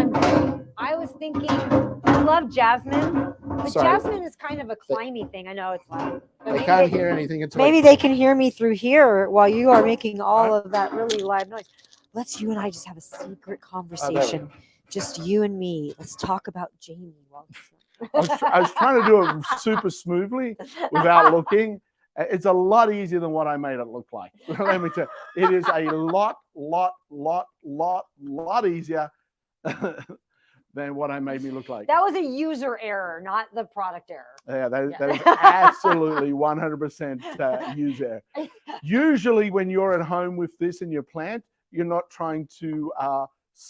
I was thinking, I love jasmine, but Sorry. jasmine is kind of a climby thing. I know it's loud. But I maybe can't hear anything until Maybe they can hear me through here while you are making all of that really loud noise. Let's you and I just have a secret conversation. Just you and me. Let's talk about Jamie. I was trying to do it super smoothly without looking. It's a lot easier than what I made it look like. Let me tell you, it is a lot easier than what I made me look like. That was a user error, not the product error. Yeah, that is absolutely 100% user error. Usually when you're at home with this in your plant, you're not trying to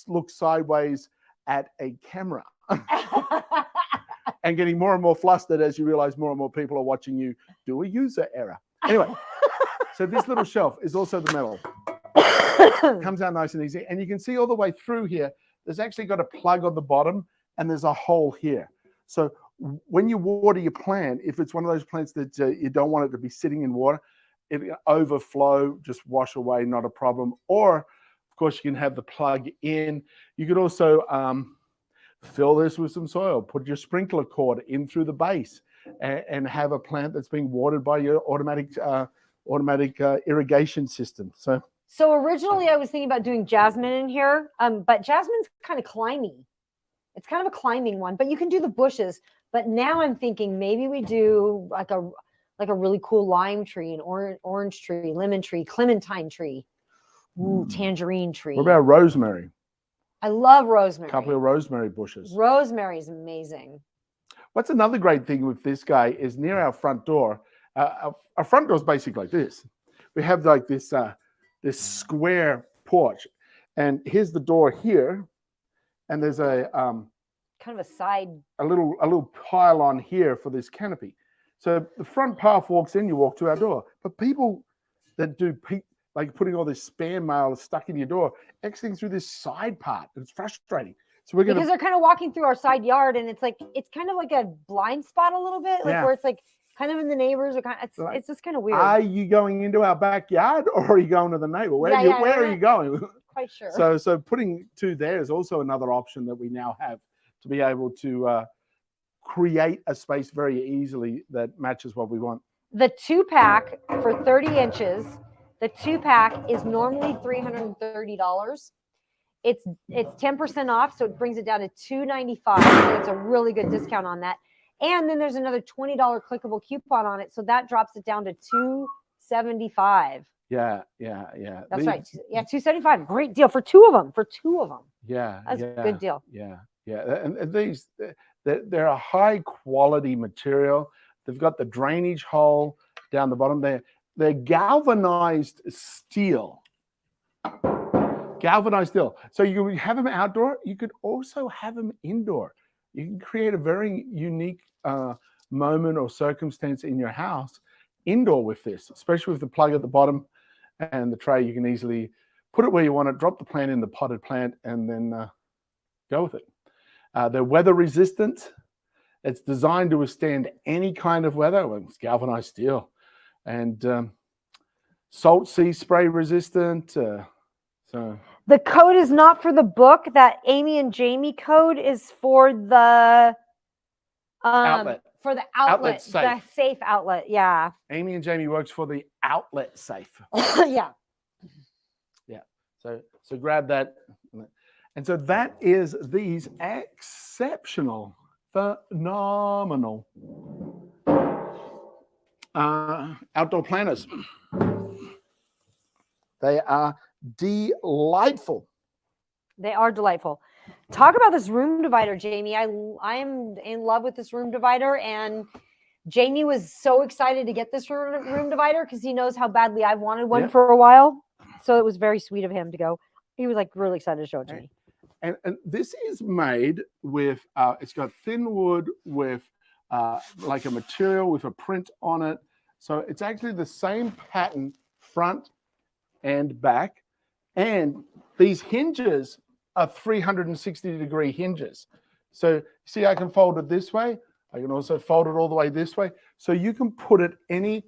look sideways at a camera and getting more and more flustered as you realize more and more people are watching you do a user error. Anyway, so this little shelf is also the metal. Comes out nice and easy. And you can see all the way through here, there's actually got a plug on the bottom and there's a hole here. So when you water your plant, if it's one of those plants that you don't want it to be sitting in water, it overflow, just wash away, not a problem. Or, of course, you can have the plug in. You could also fill this with some soil, put your sprinkler cord in through the base, and have a plant that's being watered by your automatic irrigation system. So originally I was thinking about doing jasmine in here, but jasmine's kind of climby. It's kind of a climbing one, but you can do the bushes. But now I'm thinking maybe we do like a really cool lime tree, an orange tree, lemon tree, clementine tree. Ooh, tangerine tree. What about rosemary? I love rosemary. A couple of rosemary bushes. Rosemary is amazing. What's another great thing with this guy is near our front door. Our front door is basically like this. We have like this this square porch, and here's the door here, and there's a Kind of a side. a little pylon here for this canopy. So the front path walks in, you walk to our door. But people that do like putting all this spam mail stuck in your door, exiting through this side part. It's frustrating. So we're gonna Because they're kind of walking through our side yard, and it's kind of like a blind spot a little bit, like Yeah. where it's like kind of in the neighbors or kind. Like, It's just kind of weird. are you going into our backyard or are you going to the neighbor? Where, Yeah, where I'm are you going? Quite sure. So putting two there is also another option that we now have to be able to create a space very easily that matches what we want. The 2-pack for 30 inches, the 2-pack is normally $330. It's 10% off, so it brings it down to $295. So it's a really good discount on that. And then there's another $20 clickable coupon on it, so that drops it down to $275. Yeah. That's right. Yeah, $275. Great deal for two of them. Yeah. That's a good deal. Yeah. And these, they're a high quality material. They've got the drainage hole down the bottom there. They're galvanized steel. So you have them outdoor. You could also have them indoor. You can create a very unique moment or circumstance in your house indoor with this, especially with the plug at the bottom and the tray. You can easily put it where you want it, drop the plant in the potted plant, and then go with it. They're weather resistant. It's designed to withstand any kind of weather. Well, it's galvanized steel. And salt sea spray resistant. So the code is not for the book. That Amy and Jamie code is for the outlet. For the outlet safe. The safe outlet. Yeah. Amy and Jamie works for the outlet safe. Yeah. So grab that. And so that is these exceptional, phenomenal outdoor planters. They are delightful. They are delightful. Talk about this room divider, Jamie. I am in love with this room divider, and Jamie was so excited to get this room divider because he knows how badly I've wanted one for a while. So it was very sweet of him to go. He was like really excited to show it to me. And this is made with, it's got thin wood with like a material with a print on it. So it's actually the same pattern front and back. And these hinges are 360-degree hinges. So see, I can fold it this way. I can also fold it all the way this way. So you can put it any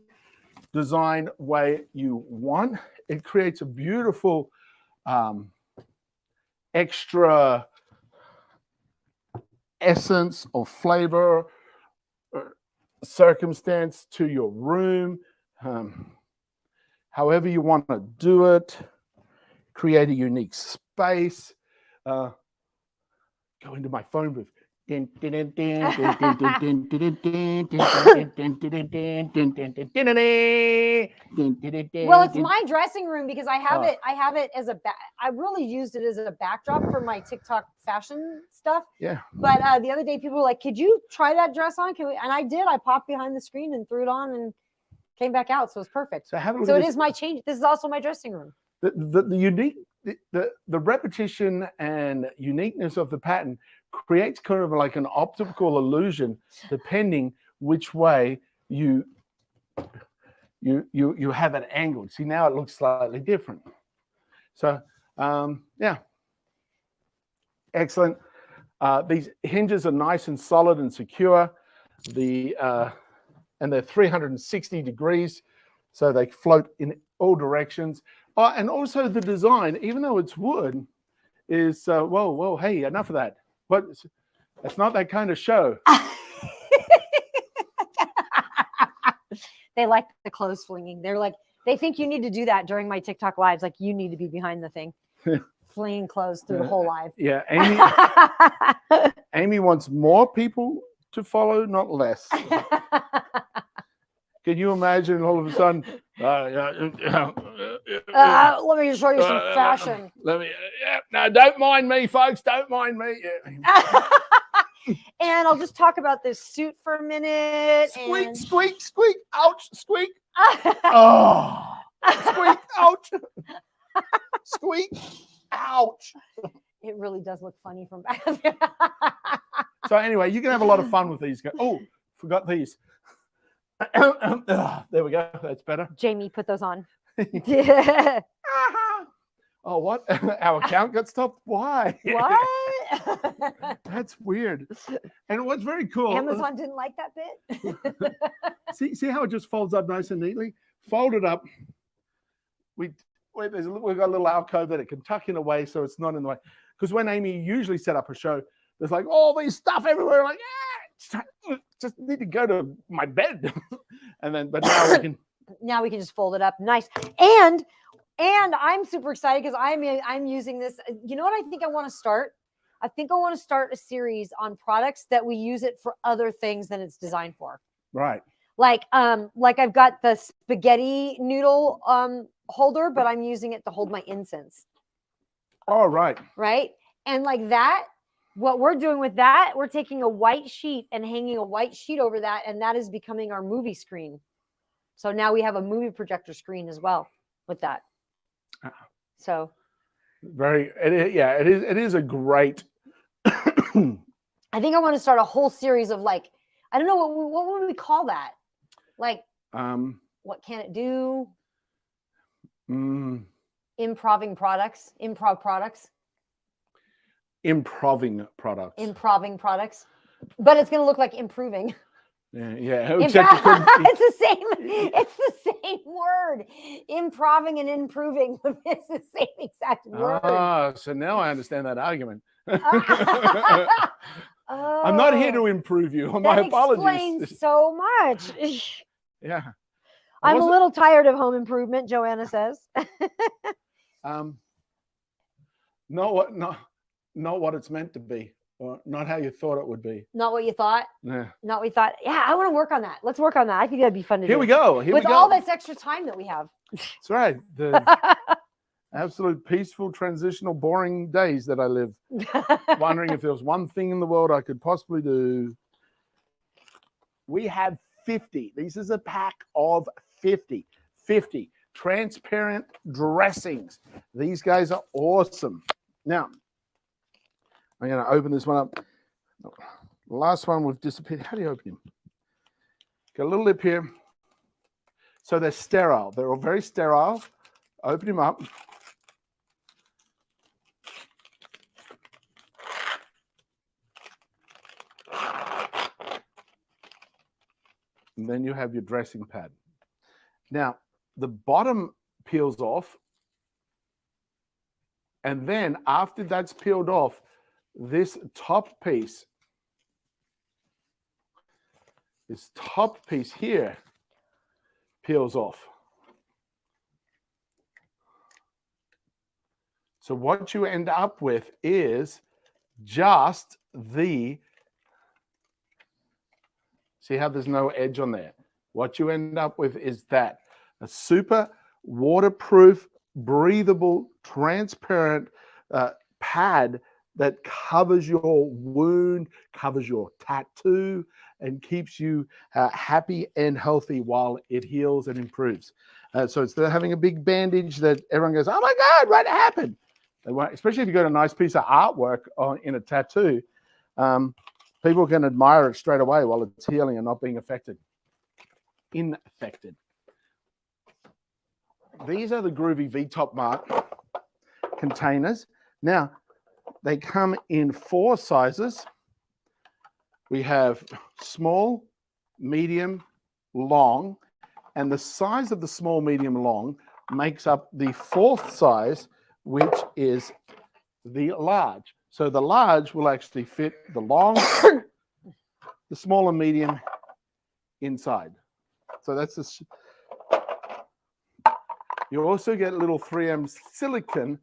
design way you want. It creates a beautiful extra essence or flavor or circumstance to your room. However you want to do it, create a unique space. Go into my phone booth. Well, it's my dressing room because I have it as a I really used it as a backdrop for my TikTok fashion stuff. Yeah. But the other day people were like, "Could you try that dress on?" And I did. I popped behind the screen and threw it on and came back out. So it's perfect. So have a look so at it this. is my change. This is also my dressing room. The unique, the repetition and uniqueness of the pattern creates kind of like an optical illusion, depending which way you have it angled. See, now it looks slightly different. So yeah, excellent. These hinges are nice and solid and secure. And they're 360 degrees, so they float in all directions. And also the design, even though it's wood, is whoa, hey, enough of that. But it's not that kind of show. They like the clothes flinging. They're like, they think you need to do that during my TikTok lives. Like you need to be behind the thing, flinging clothes through the whole live. Yeah, Amy wants more people to follow, not less. Can you imagine all of a sudden Let me show you some fashion. Let me. No, don't mind me, folks. Don't mind me. Yeah. And I'll just talk about this suit for a minute. Squeak, and... squeak, squeak. Ouch, squeak. Oh, squeak, ouch. Squeak, ouch. It really does look funny from back there. So anyway, you can have a lot of fun with these guys. Oh, forgot these. There we go. That's better. Jamie, put those on. Oh, what? Our account got stopped? Why? What? That's weird. And what's very cool. Amazon didn't like that bit. See how it just folds up nice and neatly? Fold it up. We've got a little alcove that it can tuck in away so it's not in the way. Because when Amy usually set up a show, there's like all these stuff everywhere. Like, just need to go to my bed. But now we can. Now we can just fold it up. Nice. And I'm super excited because I'm using this. You know what I think I want to start? I think I want to start a series on products that we use it for other things than it's designed for. Right. Like I've got the spaghetti noodle holder, but I'm using it to hold my incense. Oh, right. Right. And like that, what we're doing with that, we're taking a white sheet and hanging a white sheet over that, and that is becoming our movie screen. So now we have a movie projector screen as well with that. So it is a great. I think I want to start a whole series of like, I don't know what would we call that? Like, what can it do? Improv products. But it's going to look like improving. Yeah. It's the same word. Improving and improving is the same exact word. So now I understand that argument. I'm not here to improve you. My apologies. That explains so much. Yeah. I'm a little tired of home improvement, Joanna says. Not what it's meant to be, or not how you thought it would be. Not what you thought? Yeah. Not what you thought. Yeah, I want to work on that. Let's work on that. I think that'd be fun to do. Here we go. With all this extra time that we have. That's right. The absolute peaceful, transitional, boring days that I live. Wondering if there was one thing in the world I could possibly do. We have 50. This is a pack of 50 transparent dressings. These guys are awesome. Now, I'm going to open this one up. The last one we've disappeared. How do you open him? Got a little lip here. So they're sterile. They're all very sterile. Open him up. And then you have your dressing pad. Now, the bottom peels off. And then after that's peeled off, this top piece here peels off. So what you end up with is just the, see how there's no edge on there? What you end up with is that, a super waterproof, breathable, transparent pad that covers your wound, covers your tattoo, and keeps you happy and healthy while it heals and improves. So instead of having a big bandage that everyone goes, oh my God, what happened? Especially if you got a nice piece of artwork in a tattoo, people can admire it straight away while it's healing and not being infected. These are the Groovy V-Top Mart containers. Now, they come in 4 sizes. We have small, medium, long, and the size of the small, medium, long makes up the 4th size, which is the large. So the large will actually fit the long, the small and medium inside. So that's the. You also get little 3M silicone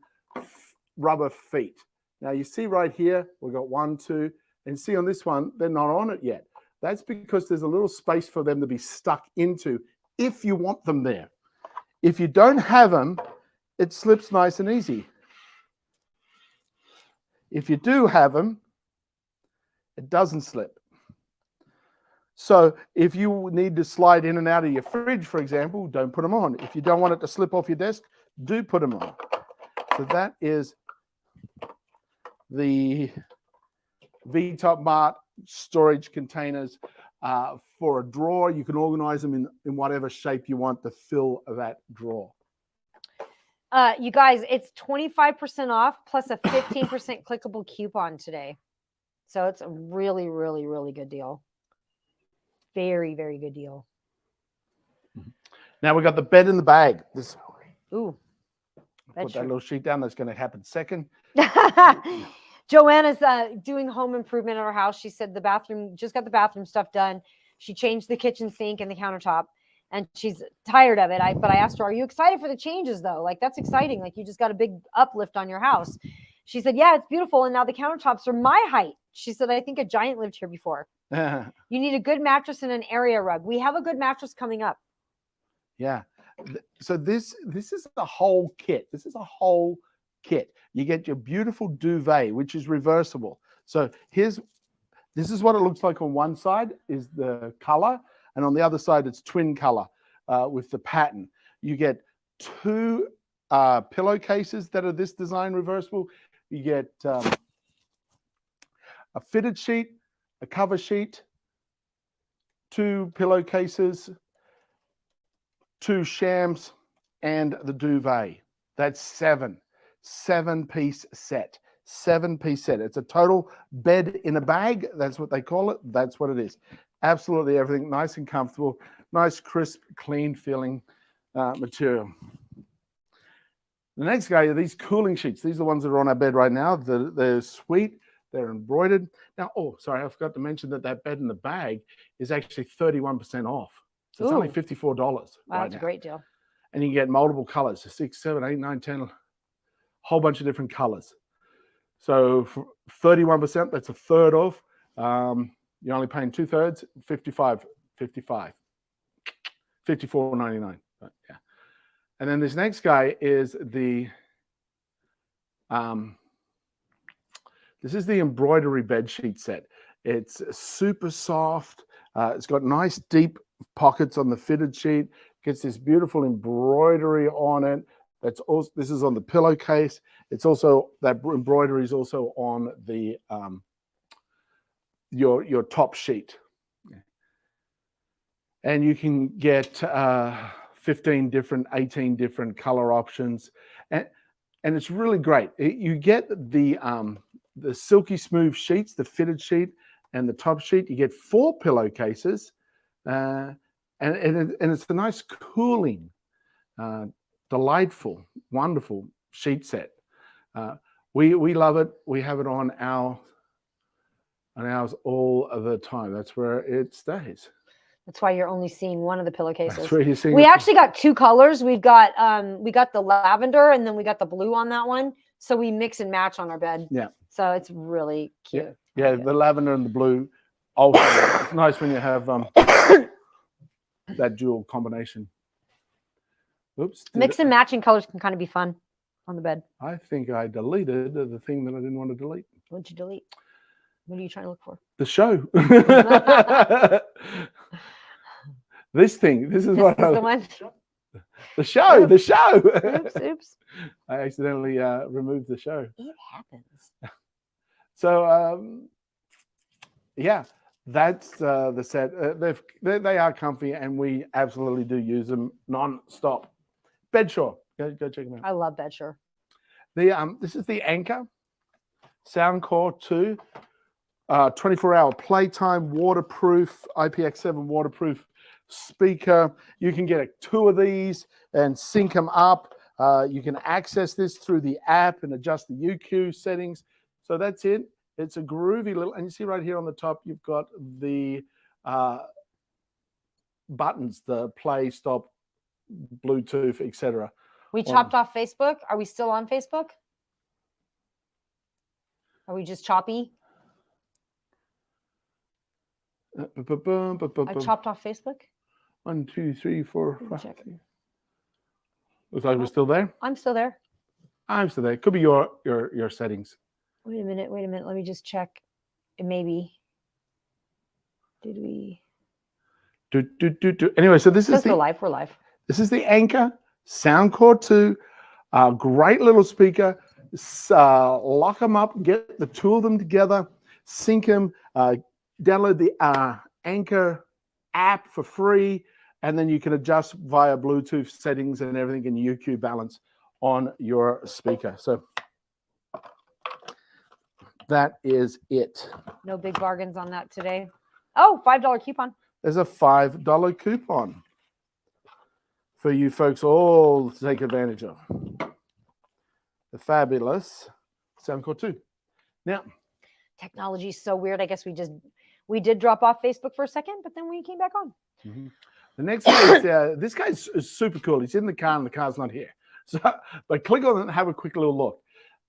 rubber feet. Now you see right here, we've got 1, 2, and see on this one, they're not on it yet. That's because there's a little space for them to be stuck into if you want them there. If you don't have them, it slips nice and easy. If you do have them, it doesn't slip. So if you need to slide in and out of your fridge, for example, don't put them on. If you don't want it to slip off your desk, do put them on. So that is the VTop Mart storage containers for a drawer. You can organize them in whatever shape you want to fill that drawer. You guys, it's 25% off plus a 15% clickable coupon today. So it's a really, really, really good deal. Very, very good deal. Now we got the bed in the bag. This, ooh, put that little sheet down. That's going to happen second. Joanna's doing home improvement in her house. She said the bathroom, just got the bathroom stuff done. She changed the kitchen sink and the countertop, and she's tired of it. But I asked her, are you excited for the changes though? Like, that's exciting. Like, you just got a big uplift on your house. She said, yeah, it's beautiful. And now the countertops are my height. She said, I think a giant lived here before. You need a good mattress and an area rug. We have a good mattress coming up. Yeah. So this is a whole kit. This is a whole kit. You get your beautiful duvet, which is reversible. So this is what it looks like on one side is the color, and on the other side it's twin color with the pattern. You get two pillowcases that are this design reversible. You get a fitted sheet, a cover sheet, two pillowcases, two shams, and the duvet. That's seven-piece set. 7-piece set. It's a total bed in a bag. That's what they call it. That's what it is. Absolutely everything. Nice and comfortable. Nice, crisp, clean feeling material. The next guy are these cooling sheets. These are the ones that are on our bed right now. They're sweet. They're embroidered. Now, oh, sorry, I forgot to mention that bed in the bag is actually 31% off. So it's only $54 wow, right that's now. a great deal. And you can get multiple colors, so 6, 7, 8, 9, 10, a whole bunch of different colors. So for 31%, that's a third of. You're only paying 2/3, $54.99. Yeah. And then this next guy is the this is the embroidery bed sheet set. It's super soft. It's got nice deep pockets on the fitted sheet. Gets this beautiful embroidery on it. That's also, this is on the pillowcase. It's also, that embroidery is also on the your top sheet. And you can get 15 different, 18 different color options, and it's really great. You get the silky smooth sheets, the fitted sheet, and the top sheet. You get 4 pillowcases, and it's a nice cooling, delightful, wonderful sheet set. We love it. We have it on ours all of the time. That's where it stays. That's why you're only seeing one of the pillowcases. That's where you're seeing. We actually got 2 colors. We got the lavender, and then we got the blue on that one. So we mix and match on our bed. Yeah. So it's really cute. Yeah, the lavender and the blue. Also, it's nice when you have that dual combination. Oops. Mix and matching colors can kind of be fun on the bed. I think I deleted the thing that I didn't want to delete. What'd you delete? What are you trying to look for? The show. This thing. This is what the one. The show. The show. Oops. I accidentally removed the show. It happens. So yeah, that's the set. They are comfy, and we absolutely do use them non-stop. Bedshore. Go check them out. I love Bedshore. This is the Anker Soundcore 2. 24-hour playtime, waterproof, IPX7 waterproof speaker. You can get 2 of these and sync them up. You can access this through the app and adjust the UQ settings. So that's it. It's a groovy little, and you see right here on the top, you've got the buttons, the play, stop, Bluetooth, etc. We chopped off Facebook. Are we still on Facebook? Are we just choppy? I chopped off Facebook. 1, 2, 3, 4, 5. Check. Looks like we're still there. I'm still there. I'm still there. Could be your settings. Wait a minute. Let me just check. Maybe. Did we? Anyway, so this is We're live. We're live. This is the Anker Soundcore 2. Great little speaker. Lock them up. Get the two of them together. Sync them. Download the Anker app for free, and then you can adjust via Bluetooth settings and everything in UQ balance on your speaker. So that is it. No big bargains on that today. Oh, $5 coupon. There's a $5 coupon for you folks all to take advantage of. The fabulous Soundcore 2. Now, technology is so weird. I guess we did drop off Facebook for a second, but then we came back on. Mm-hmm. The next one is this guy's super cool. He's in the car and the car's not here. So, but click on it and have a quick little look.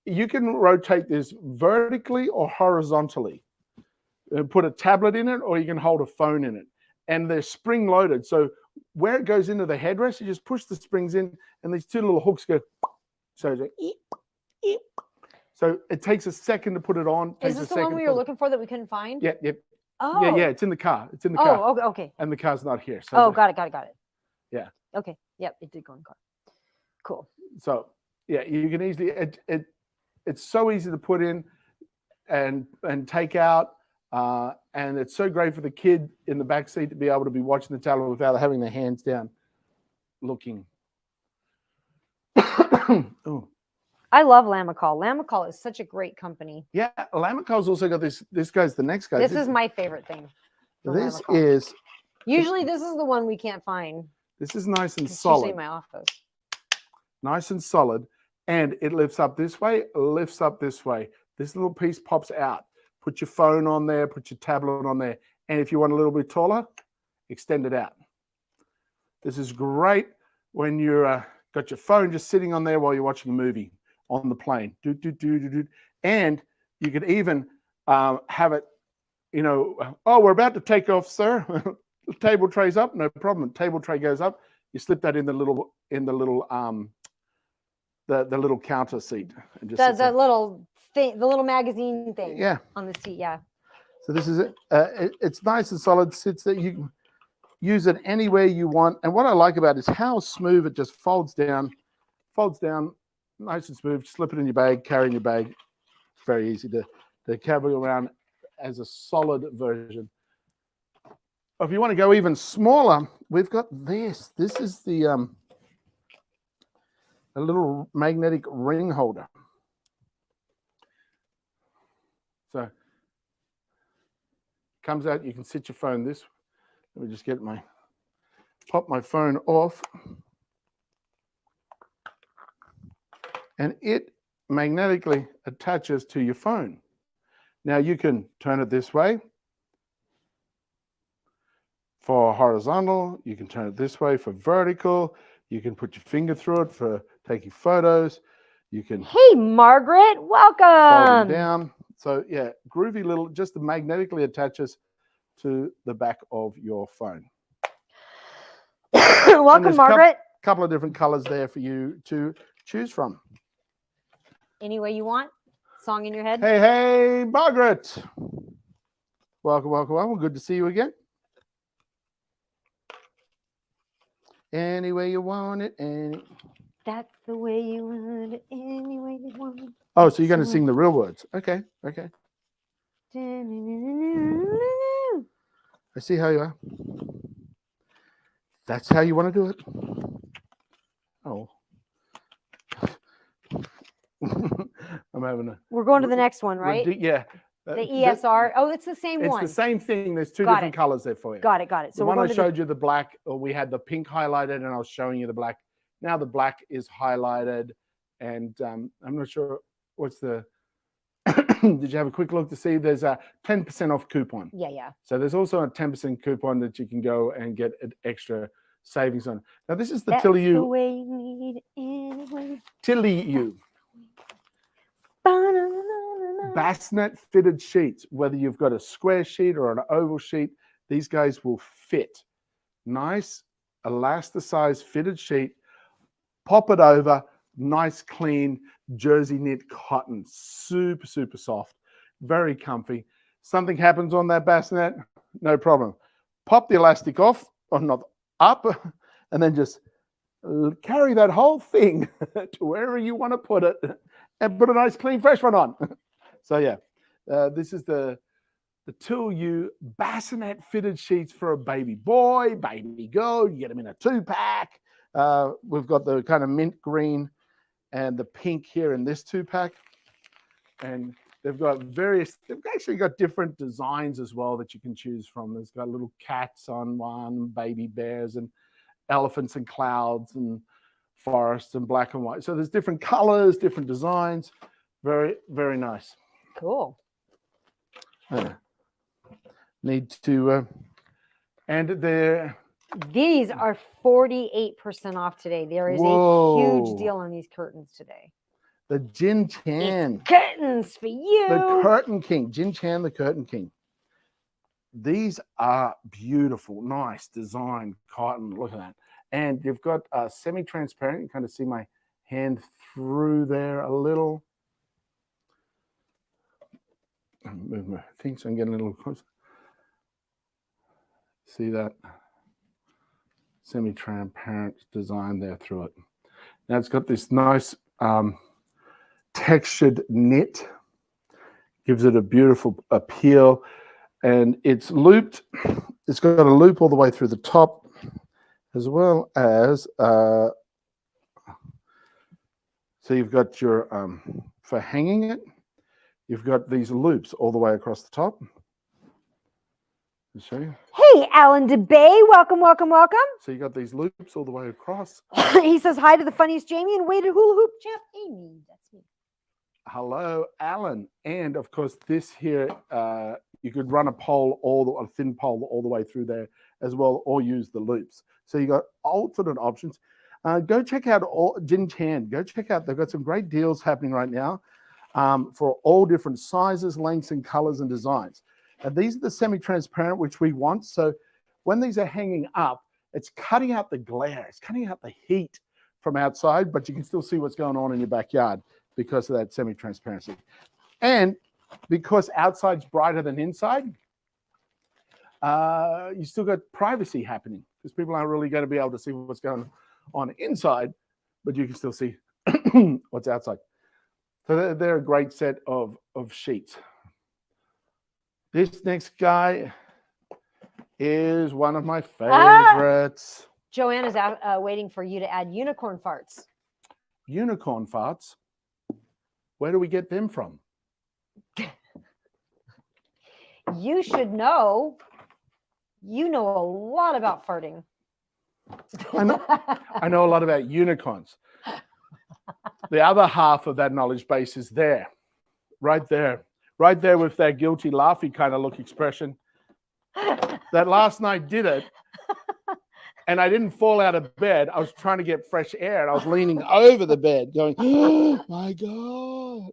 You can rotate this vertically or horizontally. Put a tablet in it, or you can hold a phone in it. And they're spring loaded. So where it goes into the headrest, you just push the springs in, and these two little hooks go. So it's like, eep, eep. So it takes a second to put it on. Is this the one we were looking for that we couldn't find? Yeah. Oh. Yeah. It's in the car. It's in the car. Oh, okay. And the car's not here. So oh, got it. Yeah. Okay. Yep, it did go in the car. Cool. So yeah, you can easily. It's so easy to put in and take out. And it's so great for the kid in the back seat to be able to be watching the tablet without having their hands down looking. Oh. I love Lamicall. Lamicall is such a great company. Yeah, Lamicall's also got this. This guy's the next guy. This is my favorite thing. This Lamicall. is Usually this is the one we can't find. This is nice and It's solid. usually in my office. Nice and solid. And it lifts up this way, lifts up this way. This little piece pops out. Put your phone on there, put your tablet on there. And if you want a little bit taller, extend it out. This is great when you're got your phone just sitting on there while you're watching a movie on the plane. And you could even have it, oh, we're about to take off, sir. The table tray's up, no problem. Table tray goes up. You slip that in the little the little counter seat. And just The little thing, the little magazine thing. Yeah. On the seat, yeah. So this is it. It's nice and solid. Sits there. You can use it anywhere you want. And what I like about it is how smooth it just folds down, nice and smooth. Slip it in your bag, carry in your bag. It's very easy to carry around as a solid version. If you want to go even smaller, we've got this. This is the a little magnetic ring holder. So comes out, you can sit your phone this. Let me just pop my phone off. And it magnetically attaches to your phone. Now you can turn it this way for horizontal. You can turn it this way for vertical. You can put your finger through it for taking photos. You can. Hey, Margaret, Fold welcome. it down. So yeah, groovy little, just magnetically attaches to the back of your phone. Welcome, Margaret. Couple of different colors there for you to choose from. Any way you want. Song in your head. Hey, Margaret. Welcome. Good to see you again. Any way you want it. That's the way you want it. Any way you want it. Oh, so you're going to sing the real words. Okay. I see how you are. That's how you want to do it. Oh. I'm having a. We're going to the next one, right? Yeah. The ESR. Oh, it's the same one. It's the same thing. There's two Got different it. colors there for you. Got it. So the we're one I going to showed you, the black, or we had the pink highlighted, and I was showing you the black. Now the black is highlighted, and I'm not sure what's the. Did you have a quick look to see? There's a 10% off coupon. Yeah. So there's also a 10% coupon that you can go and get an extra savings on. Now this is the That's Tilly the U. way you need it anyway. Tilly U. Ba-na-na-na-na. Bassnet fitted sheets, whether you've got a square sheet or an oval sheet, these guys will fit. Nice elasticized fitted sheet, pop it over, nice clean jersey knit cotton, super, super soft, very comfy. Something happens on that bassinet, no problem. Pop the elastic off, or not up, and then just carry that whole thing to wherever you want to put it and put a nice clean fresh one on. So yeah, this is the Till You bassinet fitted sheets for a baby boy, baby girl. You get them in a 2-pack. We've got the kind of mint green and the pink here in this 2-pack. And they've actually got different designs as well that you can choose from. There's got little cats on one, baby bears and elephants and clouds and forests and black and white. So there's different colors, different designs. Very, very nice. Cool. Need to, and they're... These are 48% off today. There is a huge deal on these curtains today. The Jin Chan. It's curtains for you. The Curtain King. Jin Chan, the Curtain King. These are beautiful, nice design cotton. Look at that. And you've got semi-transparent. You kind of see my hand through there a little. Move my thing so I'm getting a little closer. See that semi-transparent design there through it. Now it's got this nice textured knit, gives it a beautiful appeal, and it's looped. It's got a loop all the way through the top, as well as so you've got your for hanging it. You've got these loops all the way across the top. I'll show you. Hey, Alan DeBay, welcome, welcome, welcome. So you got these loops all the way across. He says hi to the funniest Jamie and weighted hula hoop champ Amy. That's me. Hello, Alan. And of course, this here, you could run a pole, a thin pole all the way through there as well, or use the loops. So you got alternate options. Go check out Jin Chan. Go check out, they've got some great deals happening right now for all different sizes, lengths, and colors and designs. And these are the semi-transparent, which we want. So when these are hanging up, it's cutting out the glare. It's cutting out the heat from outside, but you can still see what's going on in your backyard because of that semi-transparency. And because outside's brighter than inside, you still got privacy happening because people aren't really going to be able to see what's going on inside, but you can still see what's outside. So they're a great set of sheets. This next guy is one of my favorites. Joanne is waiting for you to add unicorn farts. Unicorn farts? Where do we get them from? You should know. You know a lot about farting. I know a lot about unicorns. The other half of that knowledge base is there, right there with that guilty laughy kind of look expression. That last night did it, and I didn't fall out of bed. I was trying to get fresh air, and I was leaning over the bed going, oh my God.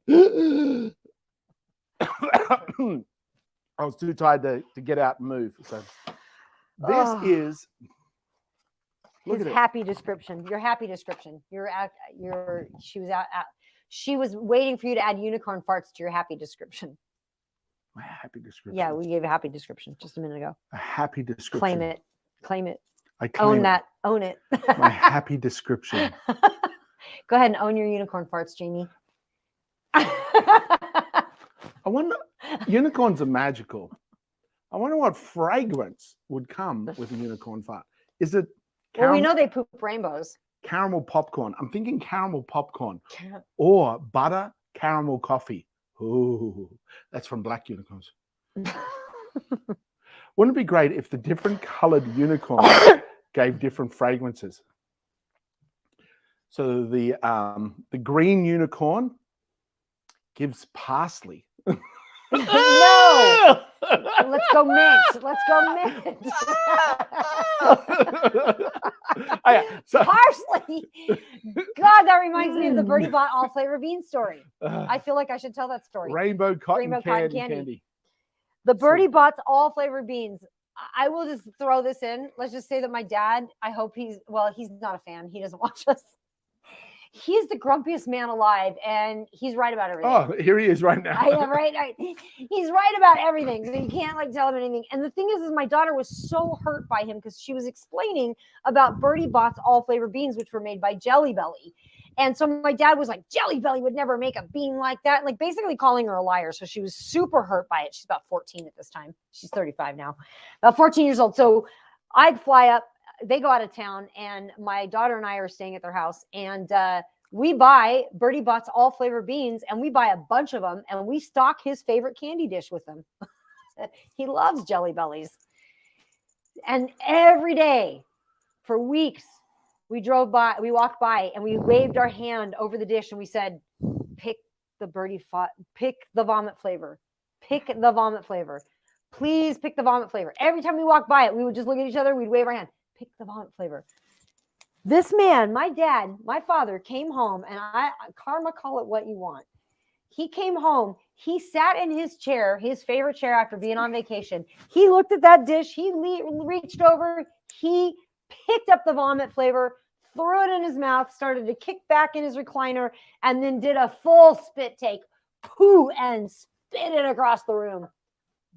I was too tired to get out and move. So this is... Look at it. Happy description. Your happy description. She was waiting for you to add unicorn farts to your happy description. My happy description. Yeah, we gave a happy description just a minute ago. A happy description. Claim it. Claim it. I claim own that. Own it. My happy description. Go ahead and own your unicorn farts, Jamie. I wonder, unicorns are magical. I wonder what fragrance would come with a unicorn fart. Is it well, we know they poop rainbows. Caramel popcorn. I'm thinking caramel popcorn or butter caramel coffee. Ooh, that's from black unicorns. Wouldn't it be great if the different colored unicorns gave different fragrances? So the green unicorn gives parsley. No! Let's go mint. Let's go mint. Oh, yeah. So, parsley. God, that reminds me of the Birdie Bot all flavor bean story. I feel like I should tell that story. Rainbow cotton candy. The Birdie Bot's all flavor beans. I will just throw this in. Let's just say that my dad, I hope he's not a fan. He doesn't watch us. He's the grumpiest man alive, and he's right about everything. Oh, here he is right now. I know, right? He's right about everything, so you can't like tell him anything. And the thing is my daughter was so hurt by him because she was explaining about Bertie Bott's all flavor beans, which were made by Jelly Belly. And so my dad was like, Jelly Belly would never make a bean like that, like basically calling her a liar. So she was super hurt by it. She's about 14 at this time. She's 35 now, about 14 years old. So I'd fly up. They go out of town, and my daughter and I are staying at their house, and we buy Bertie Bott's all flavor beans, and we buy a bunch of them, and we stock his favorite candy dish with them. He loves Jelly Bellies. And every day for weeks, we walked by, and we waved our hand over the dish, and we said, pick the vomit flavor. Pick the vomit flavor. Please pick the vomit flavor. Every time we walked by it, we would just look at each other, we'd wave our hand. Pick the vomit flavor. This man, my dad, my father came home, and karma, call it what you want. He came home. He sat in his chair, his favorite chair after being on vacation. He looked at that dish. He reached over. He picked up the vomit flavor, threw it in his mouth, started to kick back in his recliner, and then did a full spit take, poo, and spit it across the room.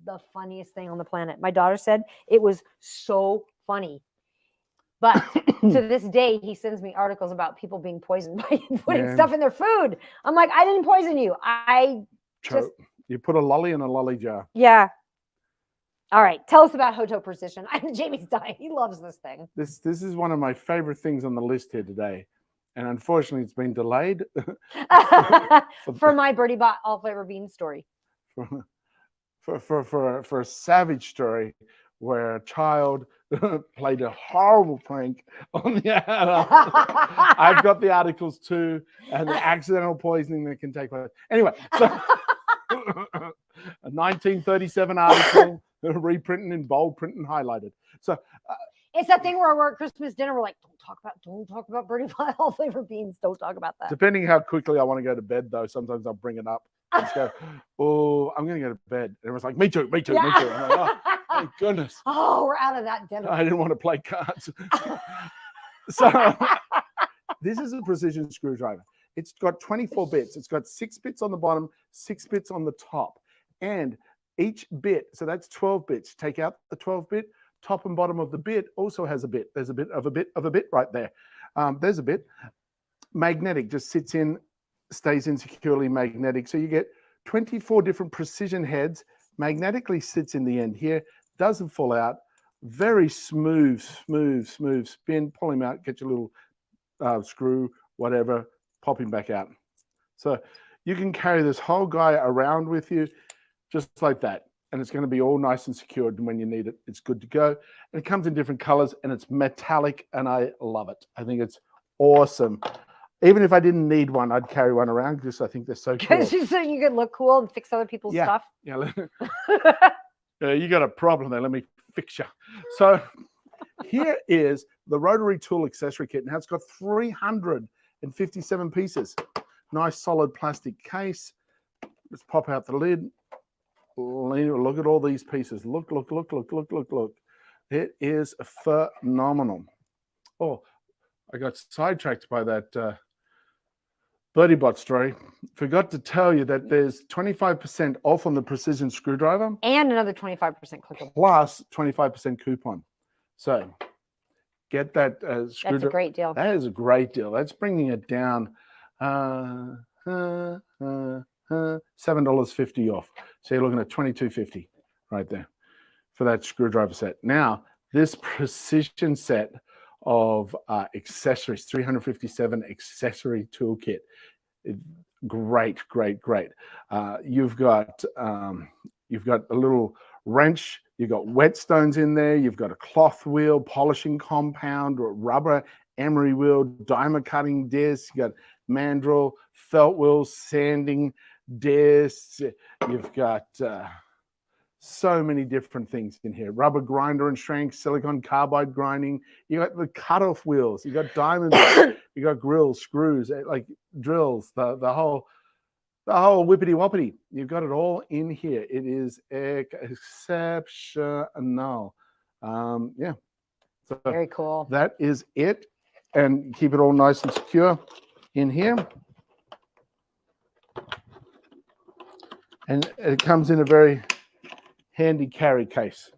The funniest thing on the planet. My daughter said it was so funny. But to this day, he sends me articles about people being poisoned by putting stuff in their food. I'm like, I didn't poison you. You put a lolly in a lolly jar. Yeah. All right. Tell us about Hoto Precision. Jamie's dying. He loves this thing. This is one of my favorite things on the list here today. And unfortunately, it's been delayed. For my Bertie Bott all flavor bean story. For a savage story where a child played a horrible prank on the I've got the articles too, and the accidental poisoning that can take place. Anyway, so a 1937 article reprinted in bold print and highlighted. So it's that thing where we're at Christmas dinner, we're like, don't talk about Bertie Bott all flavor beans. Don't talk about that. Depending how quickly I want to go to bed, though, sometimes I'll bring it up. Just go, oh, I'm going to go to bed. And everyone's like, me too. I'm like, oh, thank goodness. Oh, we're out of that dinner. I didn't want to play cards. So this is a precision screwdriver. It's got 24 bits. It's got 6 bits on the bottom, 6 bits on the top. And each bit, so that's 12 bits. Take out the 12-bit. Top and bottom of the bit also has a bit. There's a bit of a bit of a bit right there. There's a bit. Magnetic, just sits in, stays in securely magnetic. So you get 24 different precision heads. Magnetically sits in the end here. Doesn't fall out. Very smooth spin. Pull him out. Get your little screw, whatever. Pop him back out. So you can carry this whole guy around with you just like that. And it's going to be all nice and secured. And when you need it, it's good to go. And it comes in different colors, and it's metallic, and I love it. I think it's awesome. Even if I didn't need one, I'd carry one around because I think they're so cool. So you could look cool and fix other people's stuff. Yeah. You got a problem there. Let me fix you. So here is the rotary tool accessory kit. Now it's got 357 pieces. Nice solid plastic case. Let's pop out the lid. Look at all these pieces. Look. It is phenomenal. Oh, I got sidetracked by that Bertie Bott story. Forgot to tell you that there's 25% off on the precision screwdriver. And another 25% clickable. Plus 25% coupon. So get that screwdriver. That's a great deal. That is a great deal. That's bringing it down $7.50 off. So you're looking at $22.50 right there for that screwdriver set. Now, this precision set of accessories, 357 accessory toolkit. Great. You've got a little wrench. You've got whetstones in there. You've got a cloth wheel, polishing compound, rubber emery wheel, diamond cutting disc. You got mandrel, felt wheels, sanding discs. You've got so many different things in here. Rubber grinder and shrink, silicon carbide grinding. You got the cutoff wheels. You got diamonds. You got grills, screws, like drills. The whole whippity woppity. You've got it all in here. It is exceptional. Yeah. So very cool. That is it, and keep it all nice and secure. in here. And it comes in a very handy carry case.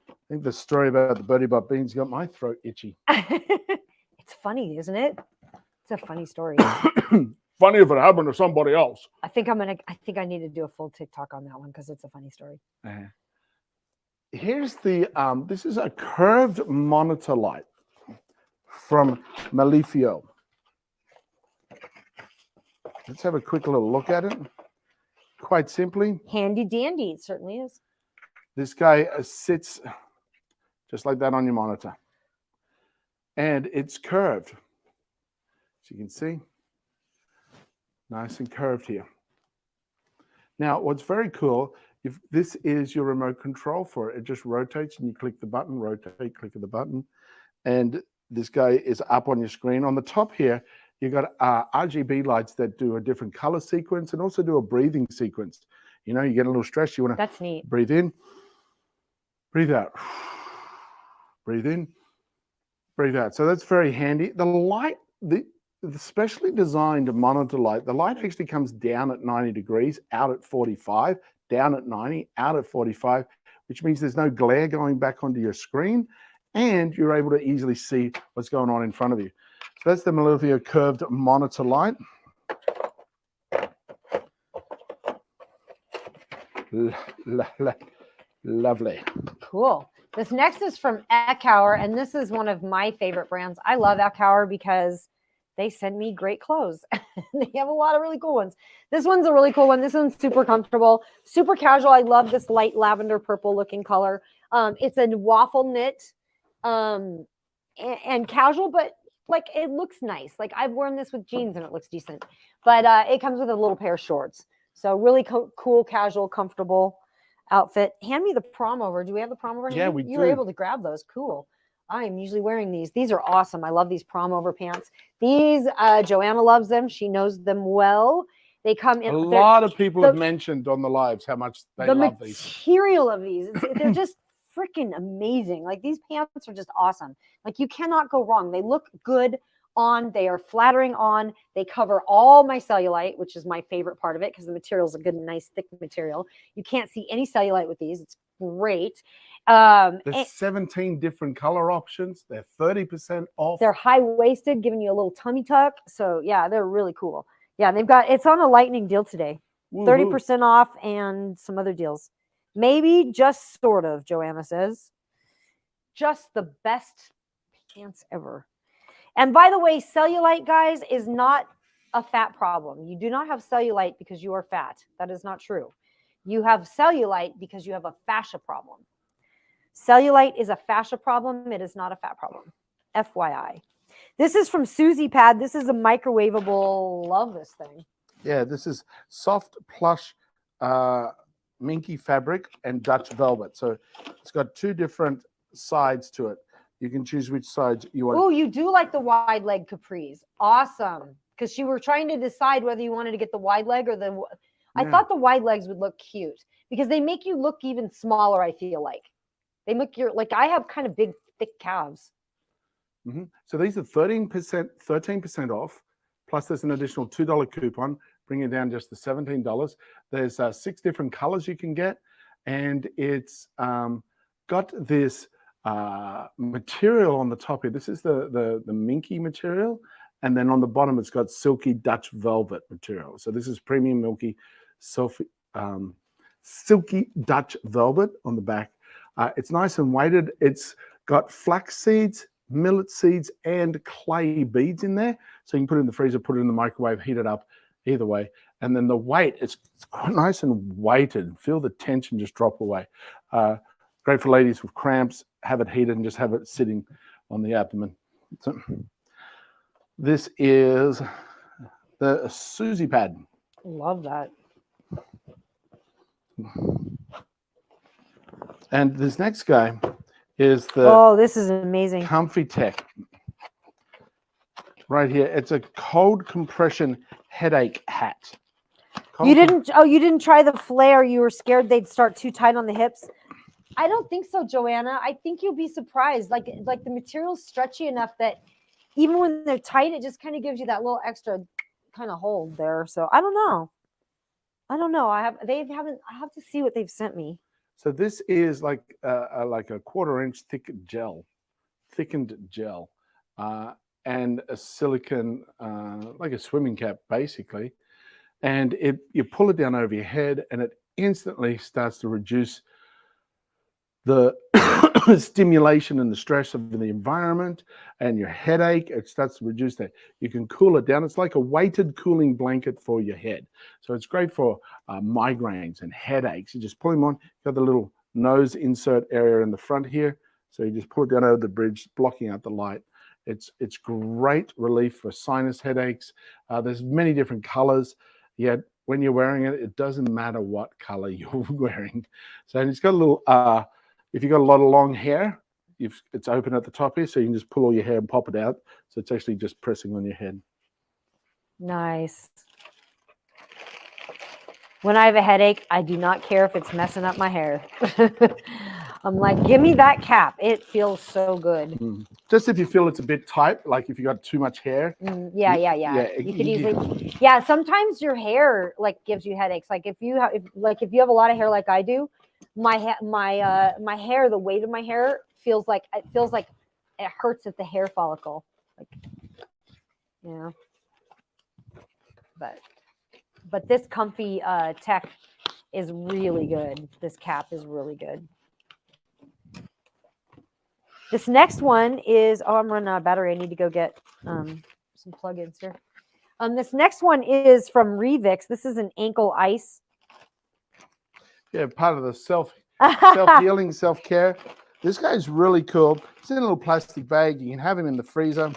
I think the story about the Bertie Bot beans got my throat itchy. It's funny, isn't it? It's a funny story. Funny if it happened to somebody else. I think I need to do a full TikTok on that one because it's a funny story. Here's the this is a curved monitor light from Malifio. Let's have a quick little look at it. Quite simply, Handy dandy, it certainly is. this guy sits just like that on your monitor. And it's curved. As you can see, nice and curved here. Now, what's very cool, if this is your remote control for it, it just rotates and you click the button, rotate, click the button, and this guy is up on your screen. On the top here, you've got RGB lights that do a different color sequence and also do a breathing sequence. You know, you get a little stressed, you want to That's neat. breathe in, breathe out, breathe in, breathe out. So that's very handy. The light, the specially designed monitor light, the light actually comes down at 90 degrees, out at 45, down at 90, out at 45, which means there's no glare going back onto your screen, and you're able to easily see what's going on in front of you. So that's the Malifio curved monitor light. Lovely. Cool. This next is from Eckauer, and this is one of my favorite brands. I love Eckauer because they send me great clothes. They have a lot of really cool ones. This one's a really cool one. This one's super comfortable, super casual. I love this light lavender purple looking color. It's a waffle knit and casual, but like it looks nice. Like I've worn this with jeans and it looks decent, but it comes with a little pair of shorts. So really cool, casual, comfortable outfit. Hand me the prom over. Do we have the prom over? Yeah, we do. You were able to grab those. Cool. I'm usually wearing these. These are awesome. I love these prom over pants. These, Joanna loves them. She knows them well. They come in. A lot of people have mentioned on the lives how much they love these. The material of these, they're just freaking amazing. Like these pants are just awesome. Like you cannot go wrong. They look good on. They are flattering on. They cover all my cellulite, which is my favorite part of it because the material is a good, nice, thick material. You can't see any cellulite with these. It's great. There's 17 different color options. They're 30% off. They're high-waisted, giving you a little tummy tuck. So yeah, they're really cool. Yeah, it's on a lightning deal today. 30% off and some other deals. Maybe just sort of, Joanna says. Just the best pants ever. And by the way, cellulite, guys, is not a fat problem. You do not have cellulite because you are fat. That is not true. You have cellulite because you have a fascia problem. Cellulite is a fascia problem. It is not a fat problem. FYI. This is from Susie Pad. This is a microwavable. Love this thing. Yeah, this is soft plush minky fabric and Dutch velvet. So it's got two different sides to it. You can choose which side you want. Oh, you do like the wide leg capris. Awesome. Because you were trying to decide whether you wanted to get the wide leg or the... I thought the wide legs would look cute because they make you look even smaller, I feel like. They make your... Like, I have kind of big, thick calves. Mm-hmm. So these are 13% off. Plus there's an additional $2 coupon, bringing it down just to $17. There's 6 different colors you can get. And it's got this... material on the top here. This is the minky material, and then on the bottom it's got silky Dutch velvet material. So this is premium milky silky Dutch velvet on the back. It's nice and weighted. It's got flax seeds, millet seeds, and clay beads in there. So you can put it in the freezer, put it in the microwave, heat it up, either way. And then the weight, it's quite nice and weighted. Feel the tension just drop away. Great for ladies with cramps. Have it heated and just have it sitting on the abdomen. So, this is the Susie Pad. Love that. And this next guy is the... Oh, this is amazing. Comfy Tech. Right here. It's a cold compression headache hat. You didn't try the flare. You were scared they'd start too tight on the hips. I don't think so, Joanna. I think you'll be surprised. Like the material's stretchy enough that even when they're tight, it just kind of gives you that little extra kind of hold there. So I don't know. I have to see what they've sent me. So this is like a quarter-inch thick gel, thickened gel, and a silicone, like a swimming cap, basically. And you pull it down over your head, and it instantly starts to reduce the stimulation and the stress of the environment and your headache. It starts to reduce that. You can cool it down. It's like a weighted cooling blanket for your head. So it's great for migraines and headaches. You just pull them on. You've got the little nose insert area in the front here. So you just pull it down over the bridge, blocking out the light. It's great relief for sinus headaches. There's many different colors. Yet when you're wearing it, it doesn't matter what color you're wearing. So and it's got a little, if you've got a lot of long hair, it's open at the top here, so you can just pull all your hair and pop it out. So it's actually just pressing on your head. Nice. When I have a headache, I do not care if it's messing up my hair. I'm like, give me that cap. It feels so good. Just if you feel it's a bit tight, like if you got too much hair. Yeah. You could easily. Yeah, sometimes your hair like gives you headaches. Like if you have a lot of hair like I do, my hair, the weight of my hair feels like it hurts at the hair follicle. Like, you know. But this comfy tech is really good. This cap is really good. This next one is, I'm running out of battery. I need to go get some plugins here. This next one is from Revix. This is an ankle ice. Yeah, part of the self-healing, self-care. This guy's really cool. It's in a little plastic bag. You can have him in the freezer.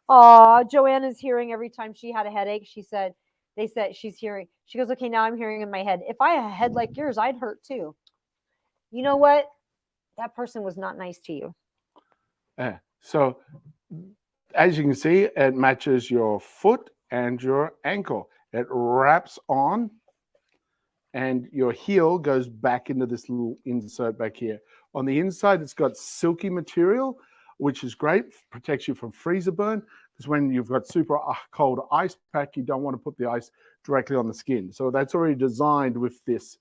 Oh, Joanna's hearing every time she had a headache. They said she's hearing. She goes, okay, now I'm hearing in my head. If I had a head like yours, I'd hurt too. You know what? That person was not nice to you. Yeah. So as you can see, it matches your foot and your ankle. It wraps on and your heel goes back into this little insert back here. On the inside, it's got silky material, which is great, protects you from freezer burn, because when you've got super cold ice pack, you don't want to put the ice directly on the skin. So that's already designed with this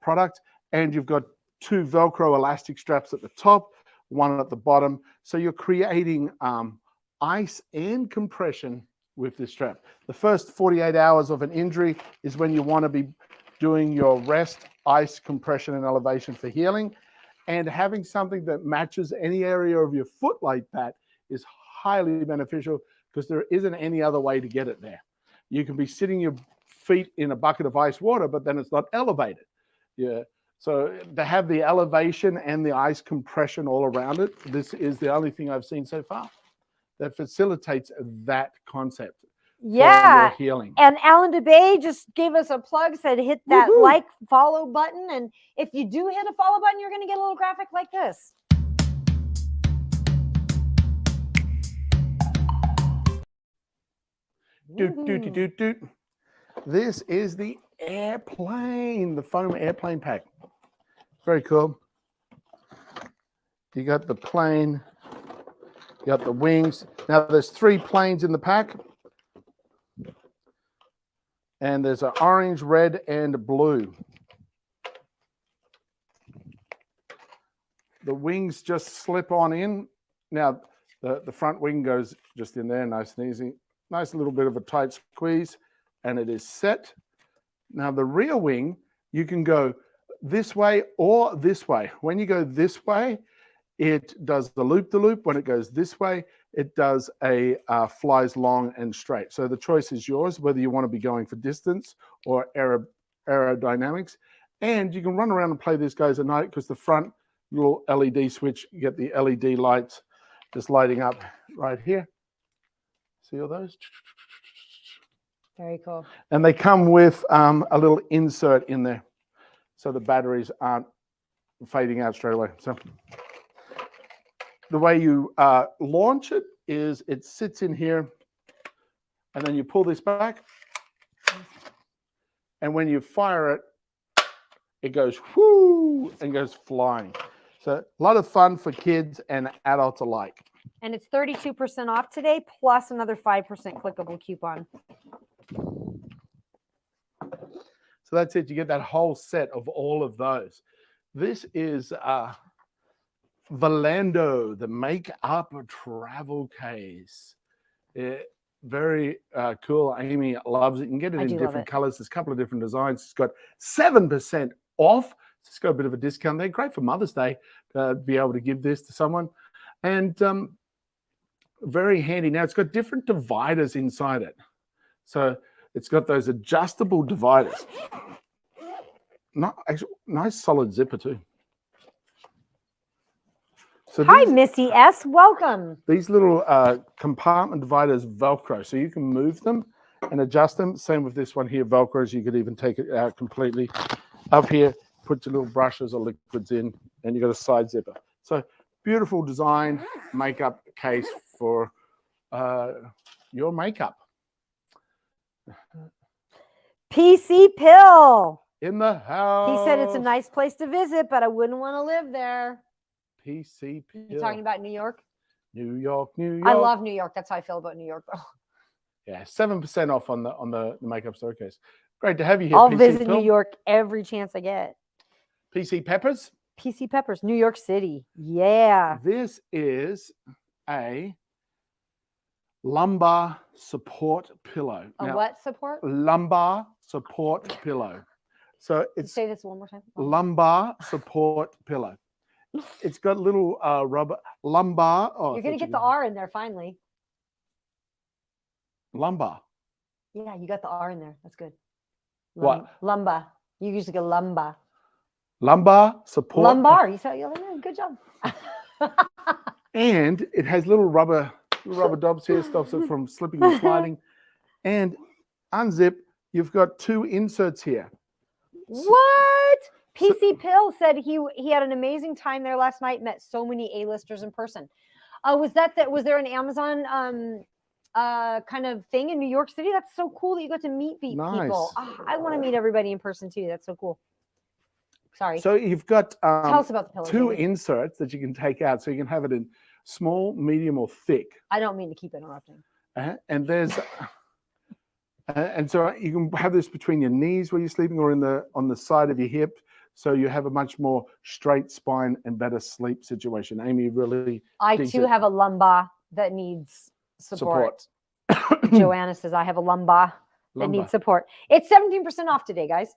product. And you've got 2 Velcro elastic straps at the top, 1 at the bottom. So you're creating ice and compression with this strap. The first 48 hours of an injury is when you want to be doing your rest, ice, compression, and elevation for healing. And having something that matches any area of your foot like that is highly beneficial, because there isn't any other way to get it there. You can be sitting your feet in a bucket of ice water, but then it's not elevated. Yeah. So to have the elevation and the ice compression all around it, this is the only thing I've seen so far that facilitates that concept. Yeah. For your healing. And Alan DeBay just gave us a plug, said hit that like, follow button. And if you do hit a follow button, you're going to get a little graphic like this. Doot. This is the airplane, the foam airplane pack. Very cool. You got the plane, you got the wings. Now there's 3 planes in the pack. And there's an orange, red, and blue. The wings just slip on in. Now the front wing goes just in there, nice and easy. Nice little bit of a tight squeeze, and it is set. Now the rear wing, you can go this way or this way. When you go this way, it does the loop-the-loop. When it goes this way, it does a flies long and straight. So the choice is yours, whether you want to be going for distance or aerodynamics. And you can run around and play these guys at night, because the front little LED switch, you get the LED lights just lighting up right here. See all those? Very cool. And they come with a little insert in there, so the batteries aren't fading out straight away. So the way you launch it is it sits in here, and then you pull this back, and when you fire it, it goes whoo and goes flying. So a lot of fun for kids and adults alike. And it's 32% off today, plus another 5% clickable coupon. So that's it. You get that whole set of all of those. This is Valando, the make-up travel case. Very cool. Amy loves it. You can get it I in do love different it. colors. There's a couple of different designs. It's got 7% off. It's got a bit of a discount there. Great for Mother's Day to be able to give this to someone. And very handy. Now, it's got different dividers inside it. So it's got those adjustable dividers. Nice solid zipper too. So Hi, Missy S. Welcome. these little compartment dividers Velcro, so you can move them and adjust them. Same with this one here, Velcros. You could even take it out completely. Up here, put your little brushes or liquids in, and you got a side zipper. So beautiful design, makeup case for your makeup. PC Pill. In the house. He said it's a nice place to visit, but I wouldn't want to live there. PC Pill. You talking about New York? New York, New York. I love New York. That's how I feel about New York. Yeah, 7% off on the makeup store case. Great to have you here. I'll PC visit Pill. New York every chance I get. PC Peppers. PC Peppers, New York City. Yeah. This is a lumbar support pillow. A Now, what support? lumbar support pillow. So it's Say this one more time. lumbar support pillow. It's got little rubber lumbar. Oh, You're going to get the R in there finally. lumbar. Yeah, you got the R in there. That's good. What? Lumbar. You usually go lumbar. Lumbar support. Lumbar. You said, yeah, good job. And it has little rubber dobs here, stops it from slipping and sliding. And unzip, you've got two inserts here. What? PC Pill said he had an amazing time there last night. Met so many A-listers in person. Was there an Amazon kind of thing in New York City? That's so cool that you got to meet people. Nice. I want to meet everybody in person too. That's so cool. Sorry. So you've got Tell us about the pillow. two Jamie. inserts that you can take out, so you can have it in small, medium, or thick. I don't mean to keep interrupting. And there's and so you can have this between your knees where you're sleeping, or on the side of your hip, so you have a much more straight spine and better sleep situation. Amy really I digs too it. have a lumbar that needs support. Joanna says I have a lumbar that Lumbar. needs support. It's 17% off today, guys.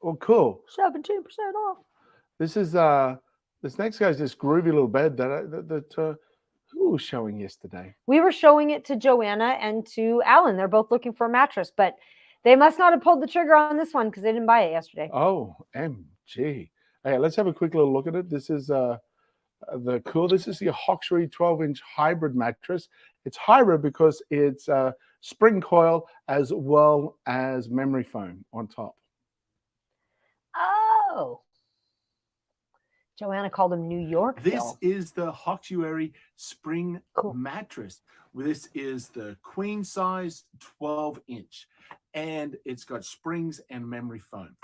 Oh, cool. 17% off. This is this next guy's this groovy little bed that who was showing yesterday. We were showing it to Joanna and to Alan. They're both looking for a mattress, but they must not have pulled the trigger on this one because they didn't buy it yesterday. Oh, MG. Okay, let's have a quick little look at it. This is this is the Hawkesbury 12-inch hybrid mattress. It's hybrid because it's spring coil as well as memory foam on top. Oh. Joanna called him New York. This is the Hawkesbury spring Cool. mattress. This is the queen size 12-inch, and it's got springs and memory foam.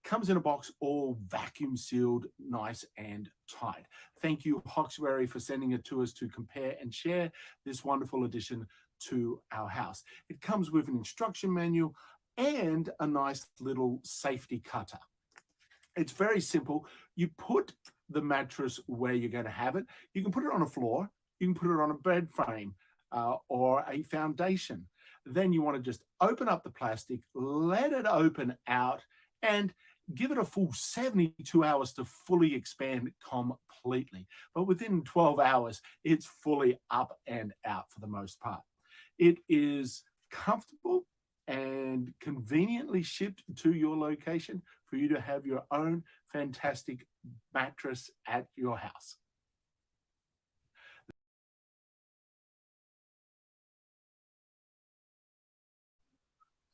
Comes in a box all vacuum sealed, nice and tight. Thank you, Hawkesbury, for sending it to us to compare and share this wonderful addition to our house. It comes with an instruction manual and a nice little safety cutter. It's very simple. You put the mattress where you're going to have it. You can put it on a floor. You can put it on a bed frame or a foundation. Then you want to just open up the plastic, let it open out, and give it a full 72 hours to fully expand completely. But within 12 hours, it's fully up and out for the most part. It is comfortable and conveniently shipped to your location for you to have your own fantastic mattress at your house.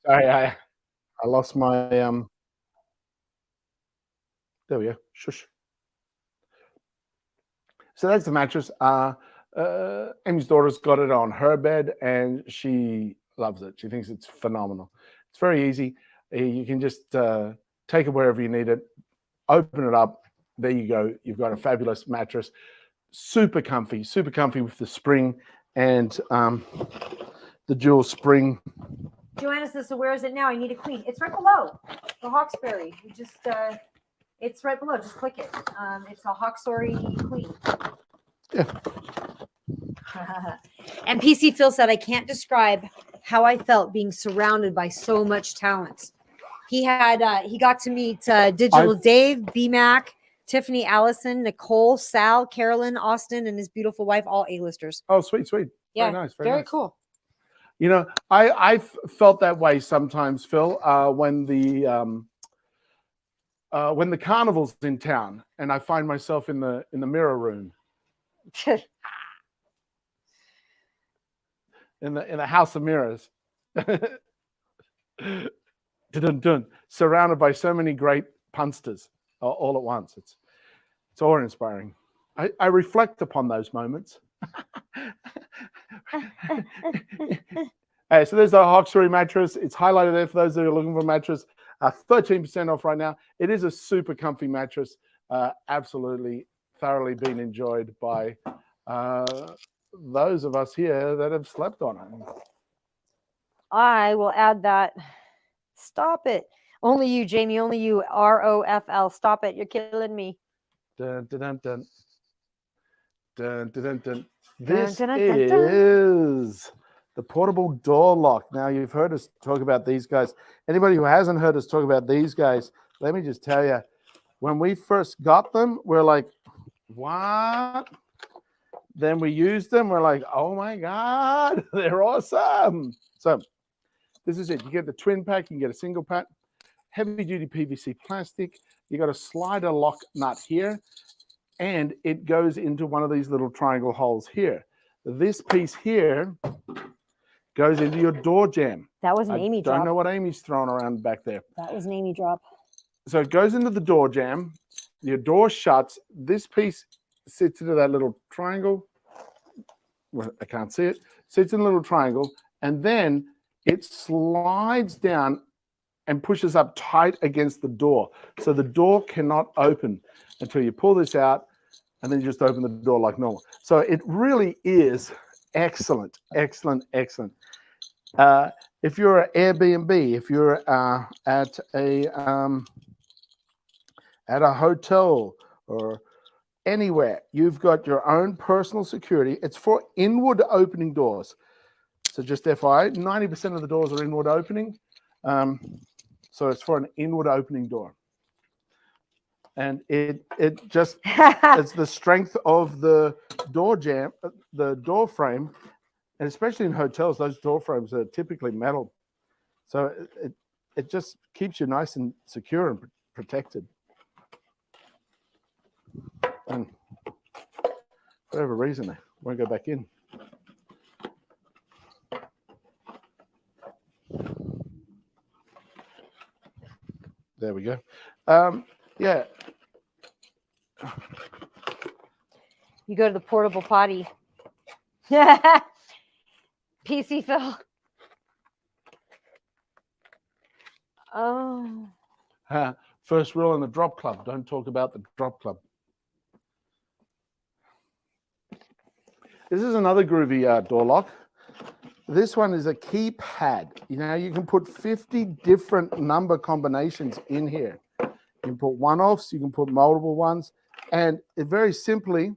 Sorry, I lost my there we go. Shush. So that's the mattress. Amy's daughter's got it on her bed and she loves it. She thinks it's phenomenal. It's very easy. You can just take it wherever you need it, open it up. There you go. You've got a fabulous mattress. Super comfy with the spring and the dual spring. Joanna says, so where is it now? I need a queen. It's right below the Hawkesbury. You just, it's right below. Just click it. It's a Hawkesbury queen. Yeah. And PC Phil said, I can't describe how I felt being surrounded by so much talent. He got to meet Digital Dave, BMAC, Tiffany Allison, Nicole, Sal, Carolyn, Austin, and his beautiful wife, all A-listers. Oh, sweet. Yeah, Very nice. very nice. cool. You know, I felt that way sometimes, Phil, when the carnival's in town and I find myself in the mirror room. in the house of mirrors. Dun, surrounded by so many great punsters all at once. It's awe-inspiring. I reflect upon those moments. So there's the Hawkesbury mattress. It's highlighted there for those that are looking for a mattress. 13% off right now. It is a super comfy mattress. Absolutely thoroughly been enjoyed by those of us here that have slept on it. I will add that. Stop it. Only you, Jamie. Only you. ROFL. Stop it. You're killing me. Dun, dun, dun, dun. Dun, dun, dun, dun. Dun, This dun, dun, dun, is the portable door lock. Now, you've heard us talk about these guys. Anybody who hasn't heard us talk about these guys, let me just tell you, when we first got them, we're like, what? Then we used them. We're like, oh my God, they're awesome. So this is it. You get the twin pack. You can get a single pack. Heavy duty PVC plastic. You got a slider lock nut here. And it goes into one of these little triangle holes here. This piece here goes into your door jamb. That was an Amy drop. I don't know what Amy's throwing around back there. That was an Amy drop. So it goes into the door jamb. Your door shuts. This piece sits into that little triangle. Well, I can't see it. Sits in a little triangle. And then it slides down and pushes up tight against the door. So the door cannot open until you pull this out and then you just open the door like normal. So it really is excellent. If you're an Airbnb, if you're at a hotel or anywhere, you've got your own personal security. It's for inward opening doors. So just FYI, 90% of the doors are inward opening. So it's for an inward opening door. And it just, it's the strength of the door jamb, the door frame, and especially in hotels, those door frames are typically metal. So it just keeps you nice and secure and protected. And for whatever reason, I won't go back in. There we go. Yeah. You go to the portable potty. PC Phil. Oh. First rule in the drop club, don't talk about the drop club. This is another groovy door lock. This one is a keypad. You know, you can put 50 different number combinations in here. You can put one-offs, you can put multiple ones, and it very simply,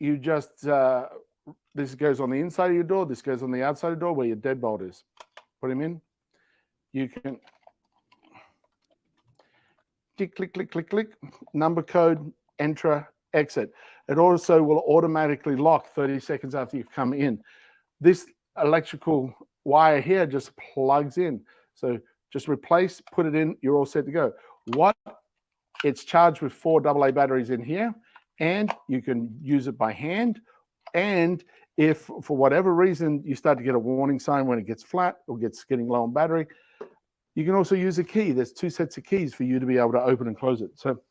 you just, this goes on the inside of your door, this goes on the outside of the door where your deadbolt is. Put him in. You can click, click, click, click, click, number code, enter, exit. It also will automatically lock 30 seconds after you come in. This electrical wire here just plugs in. So just replace, put it in, you're all set to go. It's charged with 4 AA batteries in here, and you can use it by hand. And if for whatever reason you start to get a warning sign when it gets flat or getting low on battery, you can also use a key. There's 2 sets of keys for you to be able to open and close it. So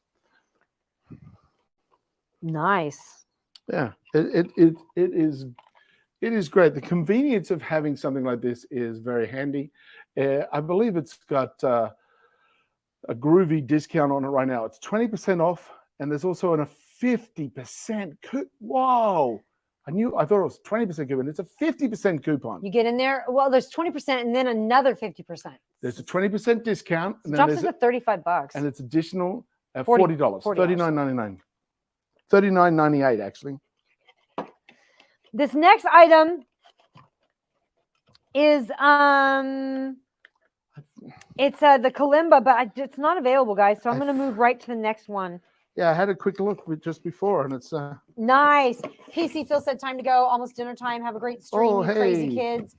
nice. yeah, it is It is great. The convenience of having something like this is very handy. I believe it's got a groovy discount on it right now. It's 20% off, and there's also a 50% Whoa! I thought it was 20% coupon. It's a 50% coupon. You get in there. Well, there's 20% and then another 50%. There's a 20% discount, and then Drops there's it to $35. and it's additional at $40, $40, $39.99, $39.98 actually. This next item is it's the kalimba, but it's not available, guys. So I'm going to move right to the next one. Yeah, I had a quick look just before, and it's Nice. PC Phil said time to go. Almost dinner time. Have a great stream, you crazy kids.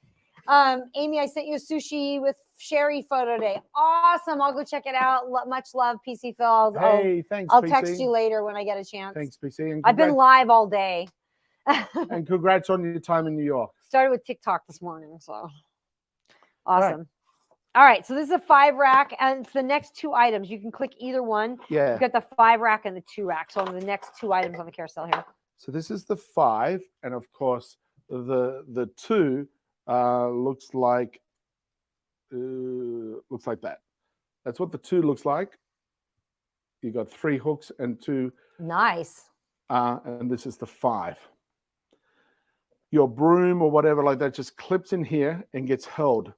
Amy, I sent you a sushi with Sherry photo day. Awesome. I'll go check it out. Much love, PC Phil. Thanks. I'll PC. text you later when I get a chance. Thanks, PC. And I've been live all day. and congrats on your time in New York. Started with TikTok this morning, so awesome. All right, so this is a 5-rack, and it's the next 2 items. You can click either one. Yeah. You've got the 5-rack and the 2-rack. So the next 2 items on the carousel here. So this is the 5, and of course the 2 looks like that. That's what the 2 looks like. You got 3 hooks and 2. Nice. And this is the 5. Your broom or whatever like that just clips in here and gets held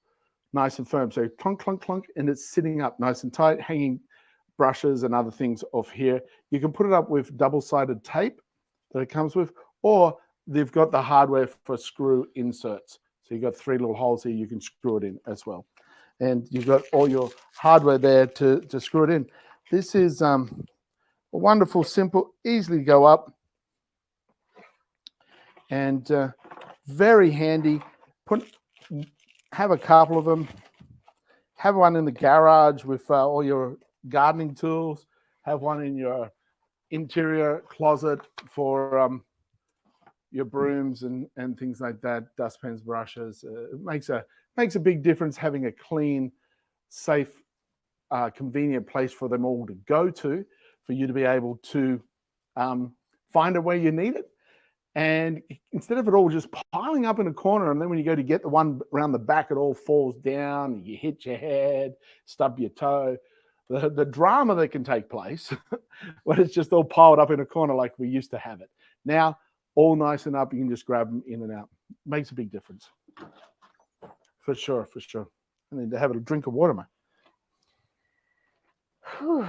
nice and firm. So clunk, clunk, clunk, and it's sitting up nice and tight, hanging brushes and other things off here. You can put it up with double-sided tape that it comes with, or they've got the hardware for screw inserts. So you've got 3 little holes here you can screw it in as well. And you've got all your hardware there to screw it in. This is a wonderful, simple, easily go up, and very handy. Have a couple of them. Have one in the garage with all your gardening tools. Have one in your interior closet for your brooms and things like that, dustpans, brushes. It makes a big difference having a clean, safe, convenient place for them all to go to, for you to be able to find it where you need it. And instead of it all just piling up in a corner, and then when you go to get the one around the back, it all falls down, and you hit your head, stub your toe. The drama that can take place when it's just all piled up in a corner like we used to have it. Now, all nice and up, you can just grab them in and out. Makes a big difference. For sure, for sure. I need to have a drink of water, man. Whew.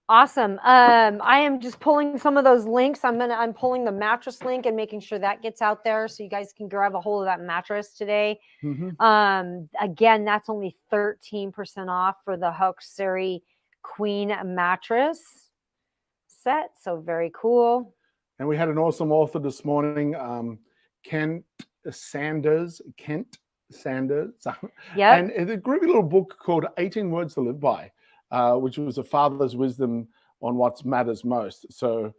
Awesome. I am just pulling some of those links. I'm pulling the mattress link and making sure that gets out there so you guys can grab a hold of that mattress today. Mm-hmm. Again, that's only 13% off for the Hokusiri Queen mattress set. So very cool. And we had an awesome author this morning, Kent Sanders. Yeah. And a groovy little book called 18 Words to Live By. Which was a father's wisdom on what matters most. So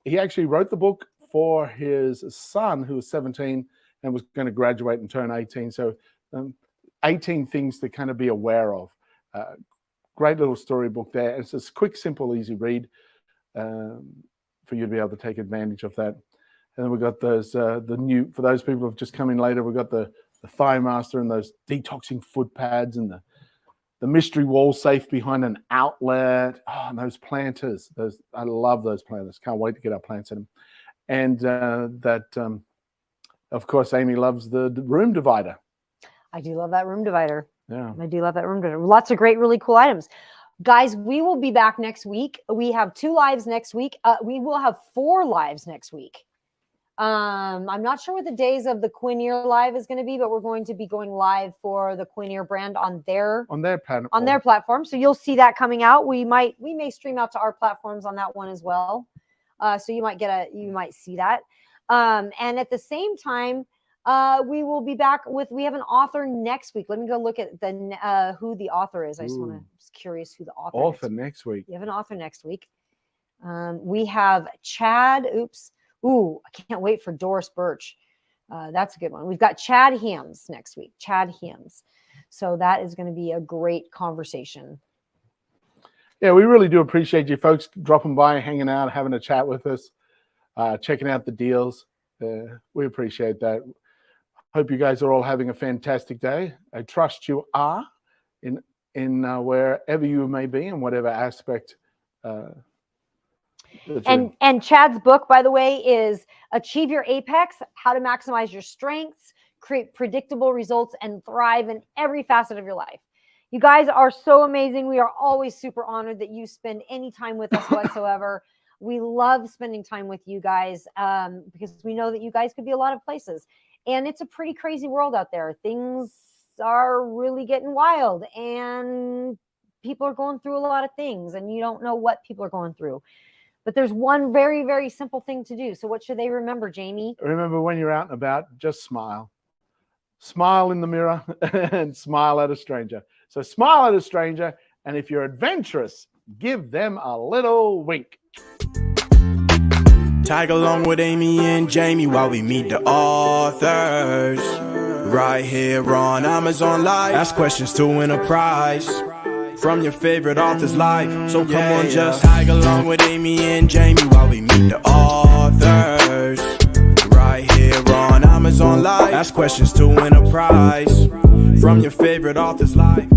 he actually wrote the book for his son, who was 17 and was going to graduate and turn 18. So 18 things to kind of be aware of. Great little storybook there. It's a quick, simple, easy read for you to be able to take advantage of that. And then we've got those, for those people who have just come in later, we've got the Thigh Master and those detoxing foot pads and the mystery wall safe behind an outlet. Oh, and those planters. I love those planters. Can't wait to get our plants in them. And of course, Amy loves the room divider. I do love that room divider. Yeah. I do love that room divider. Lots of great, really cool items. Guys, we will be back next week. We have 2 lives next week. We will have 4 lives next week. I'm not sure what the days of the Queenier live is going to be, but we're going to be going live for the Queenier brand on their platform. So you'll see that coming out. We may stream out to our platforms on that one as well. So you might see that. And at the same time, we will be back we have an author next week. Let me go look at who the author is. I just curious who the author is. Next week. We have an author next week. We have Chad. Ooh, I can't wait for Doris Birch. That's a good one. We've got Chad Hems next week. Chad Hems. So that is going to be a great conversation. Yeah, we really do appreciate you folks dropping by, hanging out, having a chat with us. checking out the deals. We appreciate that. Hope you guys are all having a fantastic day. I trust you are in wherever you may be, in whatever aspect. And Chad's book, by the way, is Achieve Your Apex: How to Maximize Your Strengths, Create Predictable Results, and Thrive in Every Facet of Your Life. You guys are so amazing. We are always super honored that you spend any time with us whatsoever. We love spending time with you guys because we know that you guys could be a lot of places. And it's a pretty crazy world out there. Things are really getting wild and people are going through a lot of things and you don't know what people are going through. But there's one very, very simple thing to do. So what should they remember, Jamie? Remember, when you're out and about, just smile. Smile in the mirror and smile at a stranger. So smile at a stranger, and if you're adventurous, give them a little wink. Tag along with Amy and Jamie while we meet the authors. Right here on Amazon Live. Ask questions to win a prize from your favorite author's life. So come on, just tag along with Amy and Jamie while we meet the authors. Right here on Amazon Live. Ask questions to win a prize from your favorite author's life.